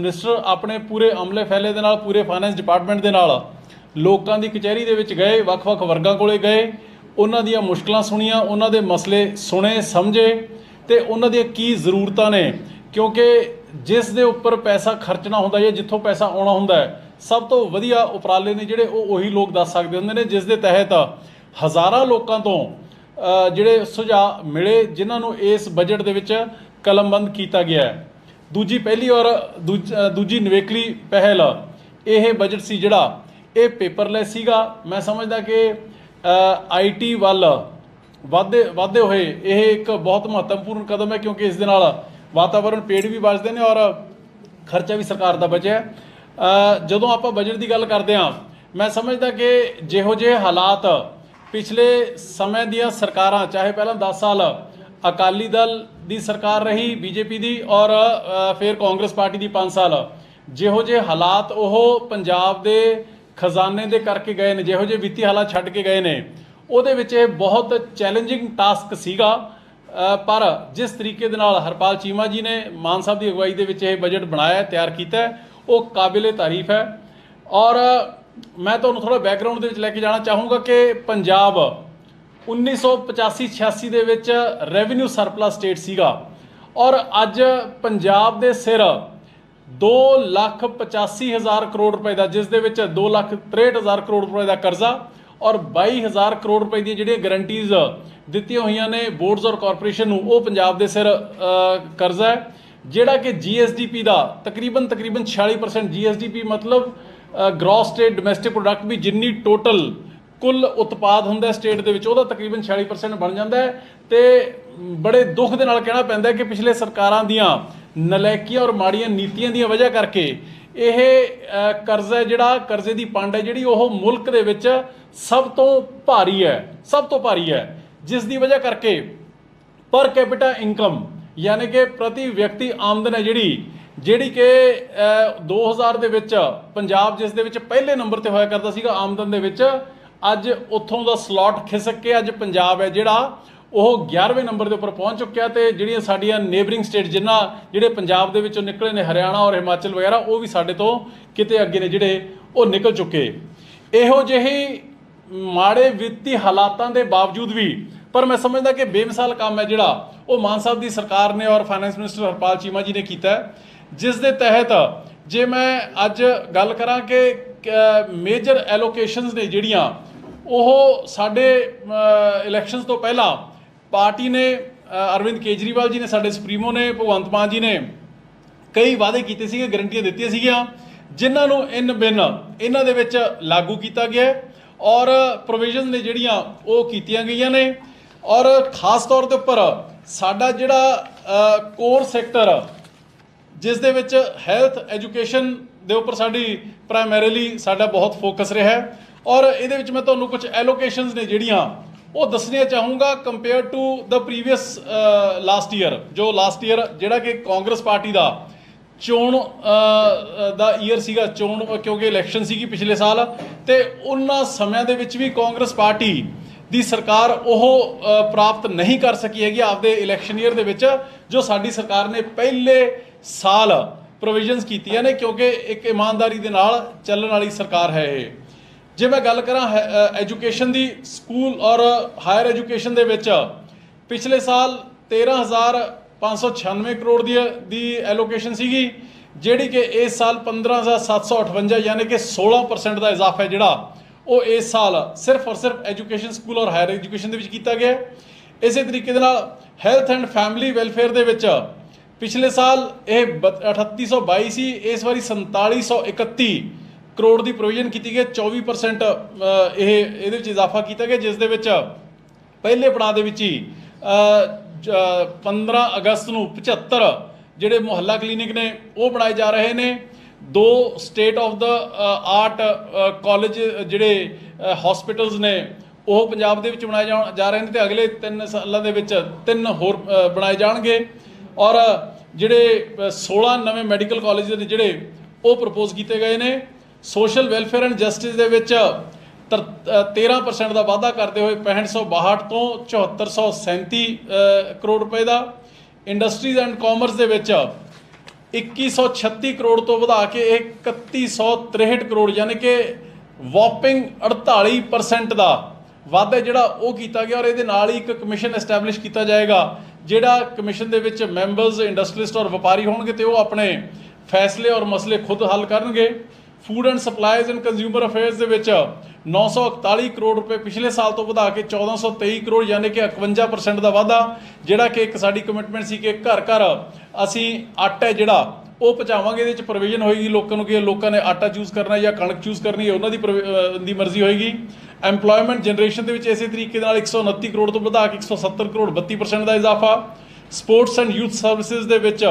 Minister ਆਪਣੇ ਪੂਰੇ ਅਮਲੇ ਫੈਲੇ ਦੇ ਨਾਲ, ਪੂਰੇ ਫਾਈਨੈਂਸ ਡਿਪਾਰਟਮੈਂਟ ਦੇ ਨਾਲ ਲੋਕਾਂ ਦੀ ਕਚਹਿਰੀ ਦੇ ਵਿੱਚ ਗਏ, ਵੱਖ-ਵੱਖ ਵਰਗਾਂ ਕੋਲੇ ਗਏ, ਉਹਨਾਂ ਦੀਆਂ ਮੁਸ਼ਕਲਾਂ ਸੁਣੀਆਂ, ਉਹਨਾਂ ਦੇ ਮਸਲੇ ਸੁਣੇ ਸਮਝੇ ਤੇ ਉਹਨਾਂ ਦੀਆਂ ਕੀ ਜ਼ਰੂਰਤਾਂ ਨੇ। ਕਿਉਂਕਿ ਜਿਸ ਦੇ ਉੱਪਰ ਪੈਸਾ ਖਰਚਣਾ ਹੁੰਦਾ ਜਾਂ ਜਿੱਥੋਂ ਪੈਸਾ ਆਉਣਾ ਹੁੰਦਾ ਹੈ, ਸਭ ਤੋਂ ਵਧੀਆ ਉਪਰਾਲੇ ਨੇ ਜਿਹੜੇ ਉਹ ਉਹੀ ਲੋਕ ਦੱਸ ਸਕਦੇ ਹੁੰਦੇ ਨੇ, ਜਿਸ ਦੇ ਤਹਿਤ ਹਜ਼ਾਰਾਂ ਲੋਕਾਂ ਤੋਂ ਜਿਹੜੇ ਸੁਝਾਅ ਮਿਲੇ, ਜਿਨ੍ਹਾਂ ਨੂੰ ਇਸ ਬਜਟ ਦੇ ਵਿੱਚ ਕਲਮਬੰਦ ਕੀਤਾ ਗਿਆ ਹੈ। ਦੂਜੀ ਪਹਿਲੀ ਔਰ ਦੂਜੀ ਨਿਵੇਕਲੀ ਪਹਿਲ ਇਹ ਬਜਟ ਸੀ ਜਿਹੜਾ ਇਹ ਪੇਪਰਲੈਸ ਸੀਗਾ। ਮੈਂ ਸਮਝਦਾ ਕਿ IT ਵੱਲ ਵਧਦੇ ਹੋਏ ਇਹ ਇੱਕ ਬਹੁਤ ਮਹੱਤਵਪੂਰਨ ਕਦਮ ਹੈ, ਕਿਉਂਕਿ ਇਸ ਦੇ ਨਾਲ ਵਾਤਾਵਰਣ, ਪੇੜ ਵੀ ਬਚਦੇ ਨੇ ਔਰ ਖਰਚਾ ਵੀ ਸਰਕਾਰ ਦਾ ਬਚਿਆ। ਜਦੋਂ ਆਪਾਂ ਬਜਟ ਦੀ ਗੱਲ ਕਰਦੇ ਹਾਂ, ਮੈਂ ਸਮਝਦਾ ਕਿ ਜਿਹੋ ਜਿਹੇ ਹਾਲਾਤ ਪਿਛਲੇ ਸਮੇਂ ਦੀਆਂ ਸਰਕਾਰਾਂ, ਚਾਹੇ ਪਹਿਲਾਂ 10 ਸਾਲ ਅਕਾਲੀ ਦਲ ਦੀ ਸਰਕਾਰ ਰਹੀ BJP ਦੀ ਔਰ ਫਿਰ ਕਾਂਗਰਸ ਪਾਰਟੀ ਦੀ 5 ਸਾਲ, ਜਿਹੋ ਜਿਹੇ ਹਾਲਾਤ ਉਹ ਪੰਜਾਬ ਦੇ ਖਜ਼ਾਨੇ ਦੇ ਕਰਕੇ ਗਏ ਨੇ, ਜਿਹੋ ਜਿਹੇ ਵਿੱਤੀ ਹਾਲਾਤ ਛੱਡ ਕੇ ਗਏ ਨੇ, ਉਹਦੇ ਵਿੱਚ ਇਹ ਬਹੁਤ ਚੈਲੰਜਿੰਗ ਟਾਸਕ ਸੀਗਾ। ਪਰ ਜਿਸ ਤਰੀਕੇ ਦੇ ਨਾਲ ਹਰਪਾਲ ਚੀਮਾ ਜੀ ਨੇ ਮਾਨ ਸਾਹਿਬ ਦੀ ਅਗਵਾਈ ਦੇ ਵਿੱਚ ਇਹ ਬਜਟ ਬਣਾਇਆ, ਤਿਆਰ ਕੀਤਾ, ਉਹ ਕਾਬਿਲੇ ਤਾਰੀਫ ਹੈ। ਔਰ ਮੈਂ ਤੁਹਾਨੂੰ ਥੋੜਾ ਬੈਕਗਰਾਊਂਡ ਦੇ ਵਿੱਚ ਲੈ ਕੇ ਜਾਣਾ ਚਾਹੂੰਗਾ ਕਿ ਪੰਜਾਬ 1985-86 ਦੇ ਵਿੱਚ ਰੈਵਨਿਊ ਸਰਪਲਸ ਸਟੇਟ ਸੀਗਾ ਔਰ ਅੱਜ ਪੰਜਾਬ ਦੇ ਸਿਰ 2,85,000 ਕਰੋੜ ਰੁਪਏ ਦਾ, ਜਿਸ ਦੇ ਵਿੱਚ 2,63,000 ਕਰੋੜ ਰੁਪਏ ਦਾ ਕਰਜ਼ਾ ਔਰ 22,000 ਕਰੋੜ ਰੁਪਏ ਦੀਆਂ ਜਿਹੜੀਆਂ ਗਰੰਟੀਜ਼ ਦਿੱਤੀਆਂ ਹੋਈਆਂ ਨੇ ਬੋਰਡਸ ਔਰ ਕਾਰਪੋਰੇਸ਼ਨ ਨੂੰ, ਉਹ ਪੰਜਾਬ ਦੇ ਸਿਰ ਕਰਜ਼ਾ ਹੈ, ਜਿਹੜਾ ਕਿ GSDP ਦਾ ਤਕਰੀਬਨ 46% GSDP ਮਤਲਬ ਗ੍ਰੋਸ ਸਟੇਟ ਡੋਮੈਸਟਿਕ ਪ੍ਰੋਡਕਟ ਵੀ ਜਿੰਨੀ ਟੋਟਲ ਕੁੱਲ ਉਤਪਾਦ ਹੁੰਦਾ ਸਟੇਟ ਦੇ ਵਿੱਚ, ਉਹਦਾ ਤਕਰੀਬਨ 46% ਬਣ ਜਾਂਦਾ ਹੈ। ਤੇ ਬੜੇ ਦੁੱਖ ਦੇ ਨਾਲ ਕਹਿਣਾ ਪੈਂਦਾ ਕਿ ਪਿਛਲੇ ਸਰਕਾਰਾਂ ਦੀਆਂ ਨਲਾਇਕੀਆਂ ਔਰ ਮਾੜੀਆਂ ਨੀਤੀਆਂ ਦੀਆਂ ਵਜ੍ਹਾ ਕਰਕੇ ਇਹ ਕਰਜ਼ਾ, ਜਿਹੜਾ ਕਰਜ਼ੇ ਦੀ ਪੰਡ ਹੈ ਜਿਹੜੀ, ਉਹ ਮੁਲਕ ਦੇ ਵਿੱਚ ਸਭ ਤੋਂ ਭਾਰੀ ਹੈ, ਜਿਸ ਦੀ ਵਜ੍ਹਾ ਕਰਕੇ ਪਰ ਕੈਪੀਟਾ ਇਨਕਮ ਯਾਨੀ ਕਿ ਪ੍ਰਤੀ ਵਿਅਕਤੀ ਆਮਦਨ ਹੈ ਜਿਹੜੀ ਕਿ 2000 ਦੇ ਵਿੱਚ ਪੰਜਾਬ, ਜਿਸ ਦੇ ਵਿੱਚ ਪਹਿਲੇ ਨੰਬਰ ਤੇ ਹੋਇਆ ਕਰਦਾ ਸੀਗਾ ਆਮਦਨ ਦੇ ਵਿੱਚ, ਅੱਜ ਉੱਥੋਂ ਦਾ ਸਲੋਟ ਖਿਸਕ ਕੇ ਅੱਜ ਪੰਜਾਬ ਹੈ ਜਿਹੜਾ ਉਹ 11ਵੇਂ ਨੰਬਰ ਦੇ ਉੱਪਰ ਪਹੁੰਚ ਚੁੱਕਿਆ। ਤੇ ਜਿਹੜੀਆਂ ਸਾਡੀਆਂ ਨੇਬਰਿੰਗ ਸਟੇਟ ਜਿਹੜੇ ਪੰਜਾਬ ਦੇ ਵਿੱਚੋਂ ਨਿਕਲੇ ਨੇ, ਹਰਿਆਣਾ ਔਰ ਹਿਮਾਚਲ ਵਗੈਰਾ, ਉਹ ਵੀ ਸਾਡੇ ਤੋਂ ਕਿਤੇ ਅੱਗੇ ਨੇ, ਜਿਹੜੇ ਉਹ ਨਿਕਲ ਚੁੱਕੇ। ਇਹੋ ਜਿਹੇ ਮਾੜੇ ਵਿੱਤੀ ਹਾਲਾਤਾਂ ਦੇ ਬਾਵਜੂਦ ਵੀ ਪਰ ਮੈਂ ਸਮਝਦਾ ਕਿ ਬੇਮਿਸਾਲ ਕੰਮ ਹੈ ਜਿਹੜਾ ਉਹ ਮਾਨ ਸਾਹਿਬ ਦੀ ਸਰਕਾਰ ਨੇ ਔਰ ਫਾਈਨੈਂਸ ਮਿਨਿਸਟਰ ਹਰਪਾਲ ਚੀਮਾ ਜੀ ਨੇ ਕੀਤਾ, ਜਿਸ ਦੇ ਤਹਿਤ ਜੇ ਮੈਂ ਅੱਜ ਗੱਲ ਕਰਾਂ ਕਿ ਮੇਜਰ ਐਲੋਕੇਸ਼ਨਸ ਨੇ ਜਿਹੜੀਆਂ ਉਹ ਸਾਡੇ ਇਲੈਕਸ਼ਨਸ ਤੋਂ ਪਹਿਲਾਂ ਪਾਰਟੀ ਨੇ, ਅਰਵਿੰਦ ਕੇਜਰੀਵਾਲ ਜੀ ਨੇ, ਸਾਡੇ ਸੁਪਰੀਮੋ ਨੇ, ਭਗਵੰਤ ਮਾਨ ਜੀ ਨੇ ਕਈ ਵਾਅਦੇ ਕੀਤੇ ਸੀਗੇ, ਗਰੰਟੀਆਂ ਦਿੱਤੀਆਂ ਸੀਗੀਆਂ, ਜਿਨ੍ਹਾਂ ਨੂੰ ਇਹਨਾਂ ਦੇ ਵਿੱਚ ਲਾਗੂ ਕੀਤਾ ਗਿਆ ਔਰ ਪ੍ਰੋਵੀਜ਼ਨਸ ਨੇ ਜਿਹੜੀਆਂ ਉਹ ਕੀਤੀਆਂ ਗਈਆਂ ਨੇ। ਔਰ ਖਾਸ ਤੌਰ ਦੇ ਉੱਪਰ ਸਾਡਾ ਜਿਹੜਾ ਕੋਰ ਸੈਕਟਰ, ਜਿਸ ਦੇ ਵਿੱਚ ਹੈਲਥ ਐਜੂਕੇਸ਼ਨ ਦੇ ਉੱਪਰ ਸਾਡੀ ਪ੍ਰਾਇਮਰੀਲੀ ਸਾਡਾ ਬਹੁਤ ਫੋਕਸ ਰਿਹਾ ਹੈ। ਔਰ ਇਹਦੇ ਵਿੱਚ ਮੈਂ ਤੁਹਾਨੂੰ ਕੁਝ ਐਲੋਕੇਸ਼ਨਸ ਨੇ ਜਿਹੜੀਆਂ ਉਹ ਦੱਸਣੀਆਂ ਚਾਹੂੰਗਾ compare to the previous last year, ਜੋ ਲਾਸਟ ਈਅਰ ਜਿਹੜਾ ਕਿ ਕਾਂਗਰਸ ਪਾਰਟੀ ਦਾ ਚੋਣ ਦਾ ਈਅਰ ਸੀਗਾ, ਚੋਣ ਕਿਉਂਕਿ ਇਲੈਕਸ਼ਨ ਸੀਗੀ ਪਿਛਲੇ ਸਾਲ, ਤੇ ਉਹਨਾਂ ਸਮਿਆਂ ਦੇ ਵਿੱਚ ਵੀ ਕਾਂਗਰਸ ਪਾਰਟੀ ਦੀ ਸਰਕਾਰ ਉਹ ਪ੍ਰਾਪਤ ਨਹੀਂ ਕਰ ਸਕੀ ਹੈਗੀ ਆਪਦੇ ਇਲੈਕਸ਼ਨ ਈਅਰ ਦੇ ਵਿੱਚ, ਜੋ ਸਾਡੀ ਸਰਕਾਰ ਨੇ ਪਹਿਲੇ ਸਾਲ ਪ੍ਰੋਵੀਜ਼ਨਸ ਕੀਤੀਆਂ ਨੇ, ਕਿਉਂਕਿ ਇੱਕ ਇਮਾਨਦਾਰੀ ਦੇ ਨਾਲ ਚੱਲਣ ਵਾਲੀ ਸਰਕਾਰ ਹੈ ਇਹ। ਜੇ ਮੈਂ ਗੱਲ ਕਰਾਂ ਐਜੂਕੇਸ਼ਨ ਦੀ, ਸਕੂਲ ਔਰ ਹਾਇਰ ਐਜੂਕੇਸ਼ਨ ਦੇ ਵਿੱਚ ਪਿਛਲੇ ਸਾਲ 13,596 ਕਰੋੜ ਦੀ ਐਲੋਕੇਸ਼ਨ ਸੀਗੀ, ਜਿਹੜੀ ਕਿ ਇਸ ਸਾਲ 15,758 ਯਾਨੀ ਕਿ 16% ਦਾ ਇਜ਼ਾਫਾ ਹੈ ਜਿਹੜਾ ਉਹ ਇਸ ਸਾਲ ਸਿਰਫ ਔਰ ਸਿਰਫ ਐਜੂਕੇਸ਼ਨ, ਸਕੂਲ ਔਰ ਹਾਇਰ ਐਜੂਕੇਸ਼ਨ ਦੇ ਵਿੱਚ ਕੀਤਾ ਗਿਆ। ਇਸੇ ਤਰੀਕੇ ਦੇ ਨਾਲ ਹੈਲਥ ਐਂਡ ਫੈਮਿਲੀ ਵੈਲਫੇਅਰ ਦੇ ਵਿੱਚ ਪਿਛਲੇ ਸਾਲ ਇਹ 3822 ਸੀ, ਇਸ ਵਾਰੀ 4731 ਕਰੋੜ ਦੀ ਪ੍ਰੋਵੀਜ਼ਨ ਕੀਤੀ ਗਈ, 24% ਇਹਦੇ ਵਿੱਚ ਇਜ਼ਾਫਾ ਕੀਤਾ ਗਿਆ, ਜਿਸ ਦੇ ਵਿੱਚ ਪਹਿਲੇ ਪੜਾਅ ਦੇ ਵਿੱਚ ਹੀ 15 ਅਗਸਤ ਨੂੰ 75 ਜਿਹੜੇ ਮੁਹੱਲਾ ਕਲੀਨਿਕ ਨੇ ਉਹ ਬਣਾਏ ਜਾ ਰਹੇ ਨੇ। 2 state of the art college ਜਿਹੜੇ ਹਸਪੀਟਲਸ ਨੇ ਉਹ ਪੰਜਾਬ ਦੇ ਵਿੱਚ ਬਣਾਏ ਜਾ ਰਹੇ ਨੇ, ਤੇ ਅਗਲੇ 3 ਸਾਲਾਂ ਦੇ ਵਿੱਚ 3 ਹੋਰ ਬਣਾਏ ਜਾਣਗੇ। ਔਰ ਜਿਹੜੇ 16 ਨਵੇਂ ਮੈਡੀਕਲ ਕਾਲਜ ਨੇ ਜਿਹੜੇ ਉਹ ਪ੍ਰਪੋਜ਼ ਕੀਤੇ ਗਏ ਨੇ। ਸੋਸ਼ਲ ਵੈਲਫੇਅਰ ਐਂਡ ਜਸਟਿਸ ਦੇ ਵਿੱਚ 13% ਦਾ ਵਾਧਾ ਕਰਦੇ ਹੋਏ 6562 ਤੋਂ 7437 ਕਰੋੜ ਰੁਪਏ ਦਾ। ਇੰਡਸਟਰੀਜ਼ ਐਂਡ ਕਾਮਰਸ ਦੇ ਵਿੱਚ 2136 ਕਰੋੜ ਤੋਂ ਵਧਾ ਕੇ 3163 ਕਰੋੜ, ਯਾਨੀ ਕਿ ਵੌਪਿੰਗ 48% ਦਾ ਵਾਧਾ ਜਿਹੜਾ ਉਹ ਕੀਤਾ ਗਿਆ। ਔਰ ਇਹਦੇ ਨਾਲ ਹੀ ਇੱਕ ਕਮਿਸ਼ਨ ਐਸਟੈਬਲਿਸ਼ ਕੀਤਾ ਜਾਏਗਾ, ਜਿਹੜਾ ਕਮਿਸ਼ਨ ਦੇ ਵਿੱਚ ਮੈਂਬਰਸ, ਇੰਡਸਟਰੀਲਿਸਟ ਔਰ ਵਪਾਰੀ ਹੋਣਗੇ ਤੇ ਉਹ ਆਪਣੇ ਫੈਸਲੇ ਔਰ ਮਸਲੇ ਖੁਦ ਹੱਲ ਕਰਨਗੇ। Food and supplies and consumer affairs ਦੇ ਵਿੱਚ 941 ਕਰੋੜ ਰੁਪਏ ਪਿਛਲੇ ਸਾਲ ਤੋਂ ਵਧਾ ਕੇ 1423 ਕਰੋੜ, ਯਾਨੀ ਕਿ 51% ਦਾ ਵਾਧਾ, ਜਿਹੜਾ ਕਿ ਇੱਕ ਸਾਡੀ ਕਮਿਟਮੈਂਟ ਸੀ ਕਿ ਘਰ ਘਰ ਅਸੀਂ ਆਟਾ ਜਿਹੜਾ ਉਹ ਪਹੁੰਚਾਵਾਂਗੇ। ਇਹਦੇ ਵਿੱਚ ਪ੍ਰੋਵੀਜ਼ਨ ਹੋਏਗੀ ਲੋਕਾਂ ਨੂੰ ਕਿ ਲੋਕਾਂ ਨੇ ਆਟਾ ਚੂਜ਼ ਕਰਨਾ ਜਾਂ ਕਣਕ ਚੂਜ਼ ਕਰਨੀ ਹੈ, ਉਹਨਾਂ ਦੀ ਮਰਜ਼ੀ ਹੋਏਗੀ। ਐਮਪਲੋਇਮੈਂਟ ਜਨਰੇਸ਼ਨ ਦੇ ਵਿੱਚ ਇਸੇ ਤਰੀਕੇ ਨਾਲ 129 ਕਰੋੜ ਤੋਂ ਵਧਾ ਕੇ 170 ਕਰੋੜ 32% ਦਾ ਇਜ਼ਾਫਾ। ਸਪੋਰਟਸ ਐਂਡ ਯੂਥ ਸਰਵਿਸਿਜ਼ ਦੇ ਵਿੱਚ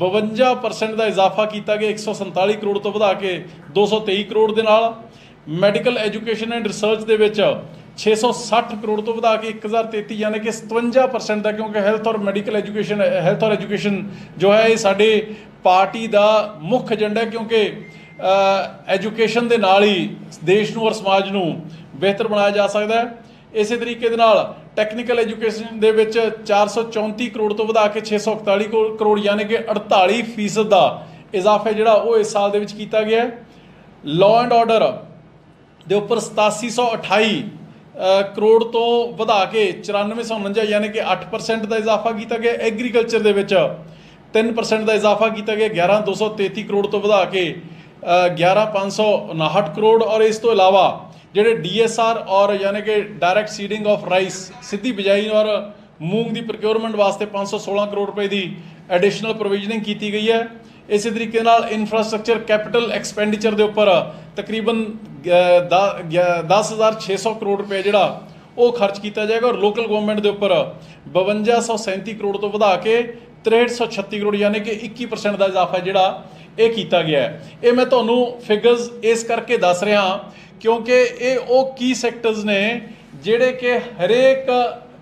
52% ਦਾ ਇਜ਼ਾਫਾ ਕੀਤਾ ਗਿਆ, 147 ਕਰੋੜ ਤੋਂ ਵਧਾ ਕੇ 223 ਕਰੋੜ ਦੇ ਨਾਲ। ਮੈਡੀਕਲ ਐਜੂਕੇਸ਼ਨ ਐਂਡ ਰਿਸਰਚ ਦੇ ਵਿੱਚ 660 ਕਰੋੜ ਤੋਂ ਵਧਾ ਕੇ 1033, ਯਾਨੀ ਕਿ 57% ਦਾ, ਕਿਉਂਕਿ ਹੈਲਥ ਔਰ ਐਜੂਕੇਸ਼ਨ ਜੋ ਹੈ ਇਹ ਸਾਡੇ ਪਾਰਟੀ ਦਾ ਮੁੱਖ ਏਜੰਡਾ ਹੈ, ਕਿਉਂਕਿ ਐਜੂਕੇਸ਼ਨ ਦੇ ਨਾਲ ਹੀ ਦੇਸ਼ ਨੂੰ ਔਰ ਸਮਾਜ ਨੂੰ ਬਿਹਤਰ ਬਣਾਇਆ ਜਾ ਸਕਦਾ ਹੈ। ਇਸੇ ਤਰੀਕੇ ਦੇ ਨਾਲ ਟੈਕਨੀਕਲ ਐਜੂਕੇਸ਼ਨ ਦੇ ਵਿੱਚ 434 ਕਰੋੜ ਤੋਂ ਵਧਾ ਕੇ 641 ਕਰੋੜ, ਯਾਨੀ ਕਿ 48% ਦਾ ਇਜ਼ਾਫਾ ਜਿਹੜਾ ਉਹ ਇਸ ਸਾਲ ਦੇ ਵਿੱਚ ਕੀਤਾ ਗਿਆ ਹੈ। ਲਾਅ ਐਂਡ ਆਰਡਰ ਦੇ ਉੱਪਰ 8728 ਕਰੋੜ ਤੋਂ ਵਧਾ ਕੇ 9449, ਯਾਨੀ ਕਿ 8% ਦਾ ਇਜ਼ਾਫਾ ਕੀਤਾ ਗਿਆ। ਐਗਰੀਕਲਚਰ ਦੇ ਵਿੱਚ 3% ਦਾ ਇਜ਼ਾਫਾ ਕੀਤਾ ਗਿਆ, 11233 ਕਰੋੜ ਤੋਂ ਵਧਾ ਕੇ 11559 ਕਰੋੜ। ਔਰ ਇਸ ਤੋਂ ਇਲਾਵਾ ਜਿਹੜੇ DSR ਔਰ ਯਾਨੀ ਕਿ ਡਾਇਰੈਕਟ ਸੀਡਿੰਗ ਆਫ ਰਾਈਸ, ਸਿੱਧੀ ਬਿਜਾਈ ਔਰ ਮੂੰਗ ਦੀ ਪ੍ਰੋਕਿਉਰਮੈਂਟ ਵਾਸਤੇ 516 ਕਰੋੜ ਰੁਪਏ ਦੀ ਐਡੀਸ਼ਨਲ ਪ੍ਰੋਵੀਜ਼ਨਿੰਗ ਕੀਤੀ ਗਈ ਹੈ। ਇਸੇ ਤਰੀਕੇ ਨਾਲ ਇਨਫਰਾਸਟ੍ਰਕਚਰ ਕੈਪੀਟਲ ਐਕਸਪੈਂਡੀਚਰ ਦੇ ਉੱਪਰ ਤਕਰੀਬਨ 10,600 ਕਰੋੜ ਰੁਪਏ ਜਿਹੜਾ ਉਹ ਖਰਚ ਕੀਤਾ ਜਾਏਗਾ। ਔਰ ਲੋਕਲ ਗਵਰਨਮੈਂਟ ਦੇ ਉੱਪਰ 5237 ਕਰੋੜ ਤੋਂ ਵਧਾ ਕੇ 6336 ਕਰੋੜ, ਯਾਨੀ ਕਿ 21% ਦਾ ਇਜ਼ਾਫਾ ਜਿਹੜਾ ਇਹ ਕੀਤਾ ਗਿਆ ਹੈ। ਇਹ ਮੈਂ ਤੁਹਾਨੂੰ ਫਿਗਰਸ ਇਸ ਕਰਕੇ ਦੱਸ ਰਿਹਾ ਕਿਉਂਕਿ ਇਹ ਉਹ ਕੀ ਸੈਕਟਰਸ ਨੇ ਜਿਹੜੇ ਕਿ ਹਰੇਕ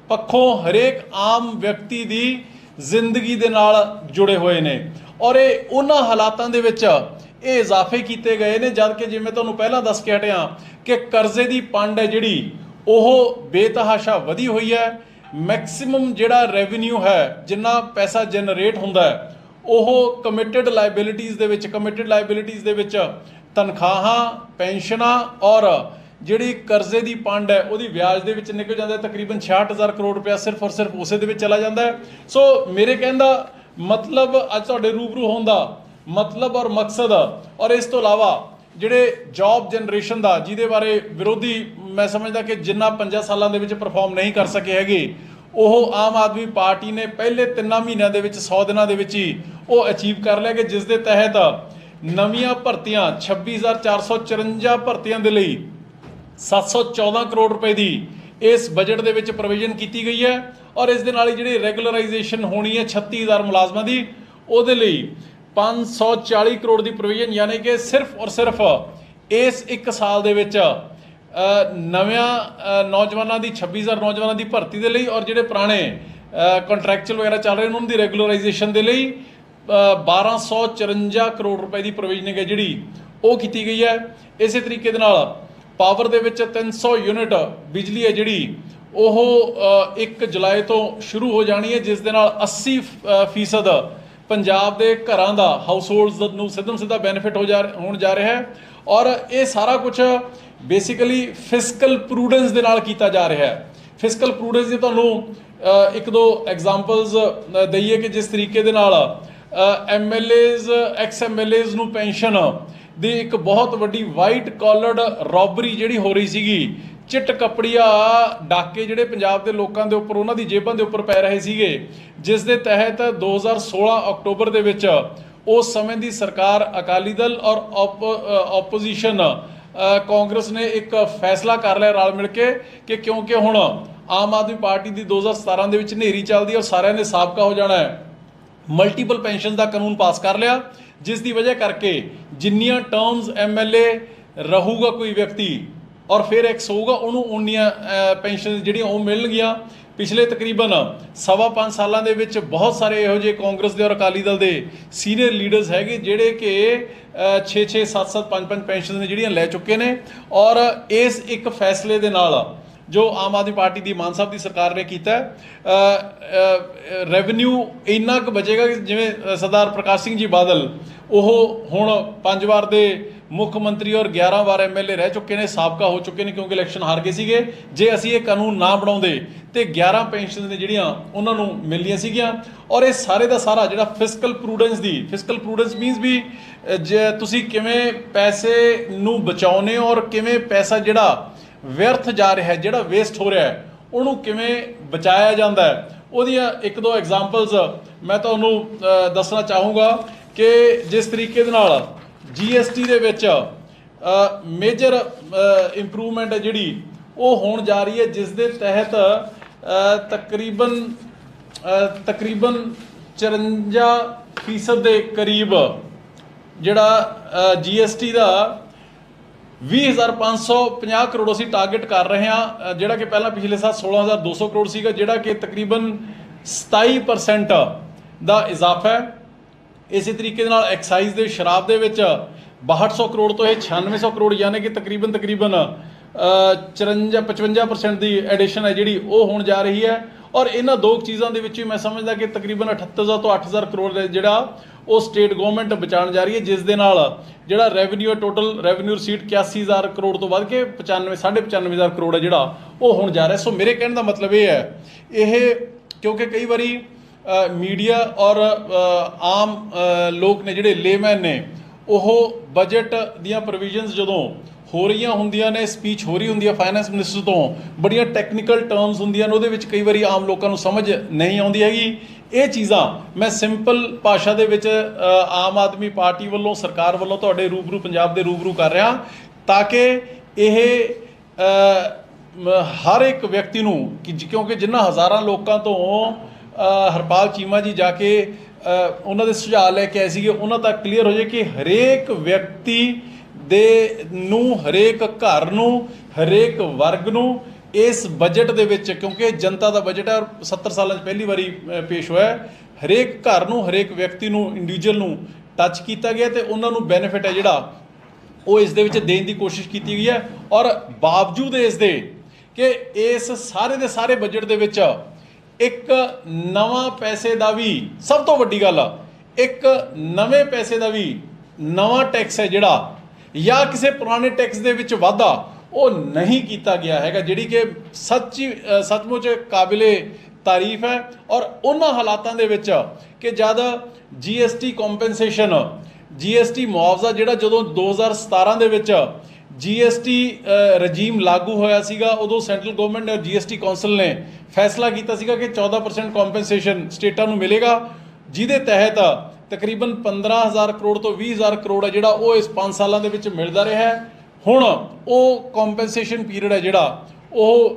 ਪੱਖੋਂ ਹਰੇਕ ਆਮ ਵਿਅਕਤੀ ਦੀ ਜ਼ਿੰਦਗੀ ਦੇ ਨਾਲ ਜੁੜੇ ਹੋਏ ਨੇ। ਔਰ ਇਹ ਉਹਨਾਂ ਹਾਲਾਤਾਂ ਦੇ ਵਿੱਚ ਇਹ ਇਜ਼ਾਫੇ ਕੀਤੇ ਗਏ ਨੇ, ਜਦ ਕਿ ਜਿਵੇਂ ਤੁਹਾਨੂੰ ਪਹਿਲਾਂ ਦੱਸ ਕੇ ਹਟਿਆ ਕਿ ਕਰਜ਼ੇ ਦੀ ਪੰਡ ਹੈ ਜਿਹੜੀ ਉਹ ਬੇਤਹਾਸ਼ਾ ਵਧੀ ਹੋਈ ਹੈ। ਮੈਕਸਿਮਮ ਜਿਹੜਾ ਰੈਵਨਿਊ ਹੈ, ਜਿੰਨਾ ਪੈਸਾ ਜਨਰੇਟ ਹੁੰਦਾ ਹੈ, ਉਹ ਕਮਿਟਡ ਲਾਇਬਿਲਿਟੀਜ਼ ਦੇ ਵਿੱਚ ਤਨਖਾਹਾਂ, ਪੈਨਸ਼ਨਾਂ ਔਰ ਜਿਹੜੀ ਕਰਜ਼ੇ ਦੀ ਪੰਡ ਹੈ ਉਹਦੀ ਵਿਆਜ ਦੇ ਵਿੱਚ ਨਿਕਲ ਜਾਂਦਾ ਹੈ। ਤਕਰੀਬਨ 66,000 ਕਰੋੜ ਰੁਪਇਆ ਸਿਰਫ ਔਰ ਸਿਰਫ ਉਸੇ ਦੇ ਵਿੱਚ ਚਲਾ ਜਾਂਦਾ ਹੈ। ਸੋ ਮੇਰੇ ਕਹਿਣ ਦਾ ਮਤਲਬ, ਅੱਜ ਤੁਹਾਡੇ ਰੂਬਰੂ ਹੋਣ ਦਾ ਮਤਲਬ ਔਰ ਮਕਸਦ, ਔਰ ਇਸ ਤੋਂ ਇਲਾਵਾ ਜਿਹੜੇ ਜੌਬ ਜਨਰੇਸ਼ਨ ਦਾ, ਜਿਹਦੇ ਬਾਰੇ ਵਿਰੋਧੀ ਮੈਂ ਸਮਝਦਾ ਕਿ ਜਿੰਨਾ 5 ਸਾਲਾਂ ਦੇ ਵਿੱਚ ਪਰਫਾਰਮ ਨਹੀਂ ਕਰ ਸਕੇ ਹੈਗੇ, ਉਹ ਆਮ ਆਦਮੀ ਪਾਰਟੀ ਨੇ ਪਹਿਲੇ 3 ਮਹੀਨਿਆਂ ਦੇ ਵਿੱਚ 100 ਦਿਨਾਂ ਦੇ ਵਿੱਚ ਹੀ ਉਹ ਅਚੀਵ ਕਰ ਲਿਆ, ਕਿ ਜਿਸ ਦੇ ਤਹਿਤ ਨਵੀਆਂ ਭਰਤੀਆਂ 26,454 ਭਰਤੀਆਂ ਦੇ ਲਈ 714 ਕਰੋੜ ਰੁਪਏ ਦੀ ਇਸ ਬਜਟ ਦੇ ਵਿੱਚ ਪ੍ਰੋਵੀਜ਼ਨ ਕੀਤੀ ਗਈ ਹੈ। ਔਰ ਇਸ ਦੇ ਨਾਲ ਹੀ ਜਿਹੜੀ ਰੈਗੂਲਰਾਈਜੇਸ਼ਨ ਹੋਣੀ ਹੈ 36,000 ਮੁਲਾਜ਼ਮਾਂ ਦੀ, ਉਹਦੇ ਲਈ 540 ਕਰੋੜ ਦੀ ਪ੍ਰੋਵੀਜ਼ਨ, ਯਾਨੀ ਕਿ ਸਿਰਫ ਔਰ ਸਿਰਫ ਇਸ ਇੱਕ ਸਾਲ ਦੇ ਵਿੱਚ ਨਵਿਆਂ ਨੌਜਵਾਨਾਂ ਦੀ 26,000 ਨੌਜਵਾਨਾਂ ਦੀ ਭਰਤੀ ਦੇ ਲਈ, ਔਰ ਜਿਹੜੇ ਪੁਰਾਣੇ ਕੰਟਰੈਕਚੁਅਲ ਵਗੈਰਾ ਚੱਲ ਰਹੇ ਉਹਨਾਂ ਦੀ ਰੈਗੂਲਰਾਈਜੇਸ਼ਨ ਦੇ ਲਈ 1254 ਕਰੋੜ ਰੁਪਏ ਦੀ ਪ੍ਰੋਵੀਜ਼ਨਿੰਗ ਹੈ ਜਿਹੜੀ ਉਹ ਕੀਤੀ ਗਈ ਹੈ। ਇਸੇ ਤਰੀਕੇ ਦੇ ਨਾਲ ਪਾਵਰ ਦੇ ਵਿੱਚ 300 ਯੂਨਿਟ ਬਿਜਲੀ ਹੈ ਜਿਹੜੀ ਉਹ 1 ਜੁਲਾਈ ਤੋਂ ਸ਼ੁਰੂ ਹੋ ਜਾਣੀ ਹੈ, ਜਿਸ ਦੇ ਨਾਲ 80% ਪੰਜਾਬ ਦੇ ਘਰਾਂ ਦਾ, ਹਾਊਸ ਹੋਲਡਸ ਨੂੰ ਸਿੱਧਾ ਬੈਨੀਫਿਟ ਹੋਣ ਜਾ ਰਿਹਾ ਹੈ। ਔਰ ਇਹ ਸਾਰਾ ਕੁਝ ਬੇਸਿਕਲੀ ਫਿਸਕਲ ਪ੍ਰੂਡੈਂਸ ਦੇ ਨਾਲ ਕੀਤਾ ਜਾ ਰਿਹਾ ਹੈ। ਫਿਸਕਲ ਪ੍ਰੂਡੈਂਸ ਦੀ ਤੁਹਾਨੂੰ ਇੱਕ ਦੋ ਐਗਜ਼ਾਮਪਲਸ ਦਈਏ ਕਿ ਜਿਸ ਤਰੀਕੇ ਦੇ ਨਾਲ MLAs, ex-MLAs ਨੂੰ ਪੈਨਸ਼ਨ ਦੀ ਇੱਕ ਬਹੁਤ ਵੱਡੀ ਵਾਈਟ ਕਾਲਰਡ ਰੋਬਰੀ ਜਿਹੜੀ ਹੋ ਰਹੀ ਸੀਗੀ, ਚਿੱਟ ਕਪੜੀਆ ਡਾਕੇ ਜਿਹੜੇ ਪੰਜਾਬ ਦੇ ਲੋਕਾਂ ਦੇ ਉੱਪਰ, ਉਹਨਾਂ ਦੀ ਜੇਬਾਂ ਦੇ ਉੱਪਰ ਪੈ ਰਹੇ ਸੀਗੇ, ਜਿਸ ਦੇ ਤਹਿਤ 2016 ਅਕਤੂਬਰ ਦੇ ਵਿੱਚ ਉਸ ਸਮੇਂ ਦੀ ਸਰਕਾਰ, ਅਕਾਲੀ ਦਲ ਔਰ ਆਪੋਜੀਸ਼ਨ ਕਾਂਗਰਸ ਨੇ ਇੱਕ ਫੈਸਲਾ ਕਰ ਲਿਆ ਰਲ ਮਿਲ ਕੇ ਕਿ ਕਿਉਂਕਿ ਹੁਣ ਆਮ ਆਦਮੀ ਪਾਰਟੀ ਦੀ 2017 ਦੇ ਵਿੱਚ ਹਨੇਰੀ ਚੱਲਦੀ ਔਰ ਸਾਰਿਆਂ ਨੇ ਸਾਬਕਾ ਹੋ ਜਾਣਾ ਹੈ, ਮਲਟੀਪਲ ਪੈਨਸ਼ਨ ਦਾ ਕਾਨੂੰਨ ਪਾਸ ਕਰ ਲਿਆ, ਜਿਸ ਦੀ ਵਜ੍ਹਾ ਕਰਕੇ ਜਿੰਨੀਆਂ ਟਰਮਸ MLA ਰਹੂਗਾ ਕੋਈ ਵਿਅਕਤੀ ਔਰ ਫਿਰ ਐਕਸ ਹੋਊਗਾ, ਉਹਨੂੰ ਉਨੀਆਂ ਪੈਨਸ਼ਨ ਜਿਹੜੀਆਂ ਉਹ ਮਿਲਣਗੀਆਂ। ਪਿਛਲੇ ਤਕਰੀਬਨ 5.25 ਸਾਲਾਂ ਦੇ ਵਿੱਚ ਬਹੁਤ ਸਾਰੇ ਇਹੋ ਜਿਹੇ ਕਾਂਗਰਸ ਦੇ ਔਰ ਅਕਾਲੀ ਦਲ ਦੇ ਸੀਨੀਅਰ ਲੀਡਰਸ ਹੈਗੇ ਜਿਹੜੇ ਕਿ 6-6, 7-7, 5-5 ਪੈਨਸ਼ਨ ਨੇ ਜਿਹੜੀਆਂ ਲੈ ਚੁੱਕੇ ਨੇ। ਔਰ ਇਸ ਇੱਕ ਫੈਸਲੇ ਦੇ ਨਾਲ जो आम आदमी पार्टी की मान साहब की सरकार ने किया रेवन्यू इन्ना क बचेगा कि जिवें सरदार प्रकाश सिंह जी बादल वो हुण 5 वार दे मुख मंत्री और 11 वार MLA रह चुके हैं, साबका हो चुके हैं क्योंकि इलैक्शन हार गए सीगे। जे असीं ये कानून ना बनाउंदे तो 11 पेंशन ने जिहड़ियां उन्हां नूं मिलनियां सीगीआं। और ये सारे का सारा जिहड़ा फिस्कल प्रूडेंस मीनस भी जे तुसीं किवें पैसे नूं बचाउने और किवें पैसा जिहड़ा व्यर्थ जा रहा है, जिहड़ा वेस्ट हो रहा है, उहनूं किवें बचाया जाता है। उहदियां एक दो एग्जाम्पल्स मैं तुहानूं दसना चाहूँगा कि जिस तरीके दे नाल GST दे विच मेजर इंप्रूवमेंट है जिहड़ी वो होण जा रही है, जिस दे तहत तकरीबन 54% दे करीब जिहड़ा GST दा 20,550 करोड़ असीं टारगेट कर रहे हैं, जिहड़ा कि पहला पिछले साल 16,200 करोड़ सीगा, जिहड़ा कि तकरीबन 27% दा इजाफा है। इसी तरीके दे नाल एक्साइज दे शराब दे विच 6200 करोड़ तो 9600 करोड़ यानी कि तकरीबन 54-55% की एडिशन है जिहड़ी वो होण जा रही है। और इन्हां दो चीज़ों के विच मैं समझदा कि तकरीबन 78,000 तो 8,000 करोड़ जिहड़ा वो स्टेट गवर्नमेंट बचाउण जा रही है, जिस दे नाल जिहड़ा revenue total revenue receipt 81,000 crore तो वध के 95,500 करोड़ है जिहड़ा वो होण जा रहा है। सो मेरे कहण दा मतलब ये है, ये क्योंकि कई बारी मीडिया और आम लोग ने जिहड़े लेमैन ने वो बजट दियां प्रोविजनस जदों हो रही होंदियां ने, स्पीच हो रही होंदी है फाइनैंस मिनिस्टर तो बड़ियां टैक्नीकल टर्म्स होंदियां ने, उहदे विच कई बारी आम लोगों को समझ नहीं आउंदी हैगी। ये चीज़ां मैं सिंपल भाषा दे विच आम आदमी पार्टी वालों सरकार वालों तुहाडे रूबरू पंजाब दे रूबरू कर रहा ताकि यह हर एक व्यक्ति नूं क्योंकि जिन्हां हज़ारां लोगों तो हरपाल चीमा जी जाके उन्होंने सुझाव लैके आए थे, उन्होंने तक क्लीयर हो जाए कि हरेक व्यक्ति दे नूं, हरेक घर नूं, हरेक वर्ग नूं इस बजट दे विच, क्योंकि जनता का बजट है और 70 साल पहली बारी पेश होया, हरेक घर नूं, हरेक व्यक्ति नूं, इंडिविजुअल नूं टच किया गया तो उन्होंने बेनिफिट है जिहड़ा वो इस दे विच देण दी कोशिश की गई है। और बावजूद इस दे कि इस सारे दे सारे बजट दे विच एक नवां पैसे का भी सब तो वड्डी गल एक नवे पैसे का भी नवां टैक्स है जिहड़ा या किसी पुराने टैक्स दे विच वाधा वो नहीं किया गया है, जिहड़ी कि सचमुच काबिले तारीफ है। और उन्हां हालातां दे विच कि जद GST कॉम्पनसेशन GST मुआवजा जिहड़ा जदों 2017 दे विच GST रजीम लागू होया सीगा, उदों सेंट्रल गवर्नमेंट और GST कौंसल ने फैसला किया सीगा कि 14% कॉम्पनसेशन स्टेटां नूं मिलेगा, जिहदे तहत तकरीबन 15,000 करोड़ तो 20,000 करोड़ है जिहड़ा वो इस 5 सालों के विच मिलदा रहा है। हुण वो कॉम्पनसेशन पीरियड है जिहड़ा वो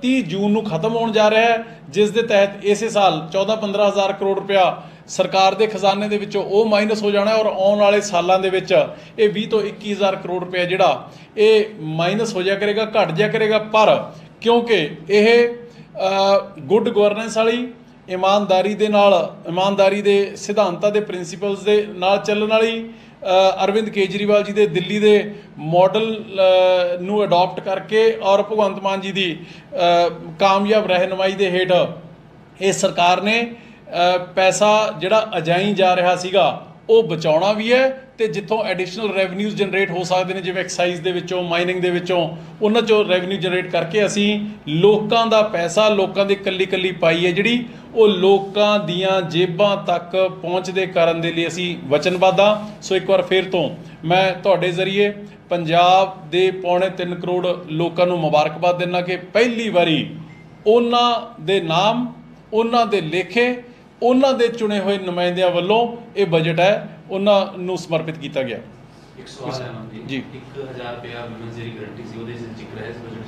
30 जून नूं खत्म होण जा रहा है, जिस दे तहत इस साल 14-15,000 करोड़ रुपया सरकार के खजाने दे विचों वो माइनस हो जाना है और आने वाले सालों के विच ये 20 तो 21,000 करोड़ रुपया जिहड़ा ये माइनस हो जाया करेगा, घट जाया करेगा। पर क्योंकि ये गुड गवर्नेंस वाली ईमानदारी दे नाल, ईमानदारी दे सिद्धांतां दे प्रिंसीपल्स दे नाल चलण वाली अरविंद केजरीवाल जी दे दिल्ली दे मॉडल नूं अडॉप्ट करके और भगवंत मान जी दी कामयाब रहनुमाई दे हेठ इस सरकार ने पैसा जिहड़ा अजाई जा रहा सीगा वो बचाउणा भी है, तो जिथों एडिशनल रेवन्यूज़ जनरेट हो सकते हैं जिवें एक्साइज दे विचों, माइनिंग दे विचों, उन्हां चों रेवन्यू जनरेट करके असीं लोकां दा पैसा, लोकां दी कल्ली कल्ली पाई है जिहड़ी वो लोकां दियां जेबां तक पहुँचदे करन दे लई असीं वचनबद्ध हां। सो एक बार फिर तो मैं तुहाडे जरिए पंजाब दे 3.25 करोड़ लोकां नूं मुबारकबाद दिंदा कि पहली वारी उन्हां दे नाम, उन्हां दे लेखे, उन्हां दे चुने हुए नुमाइंदियां वल्लों ये बजट है उन्हां नूं समर्पित किया गया। एक सवाल है ना जी, 1000 रुपया वुमेन्स दी गारंटी सी ओदे च जिक्र है इस बजट च?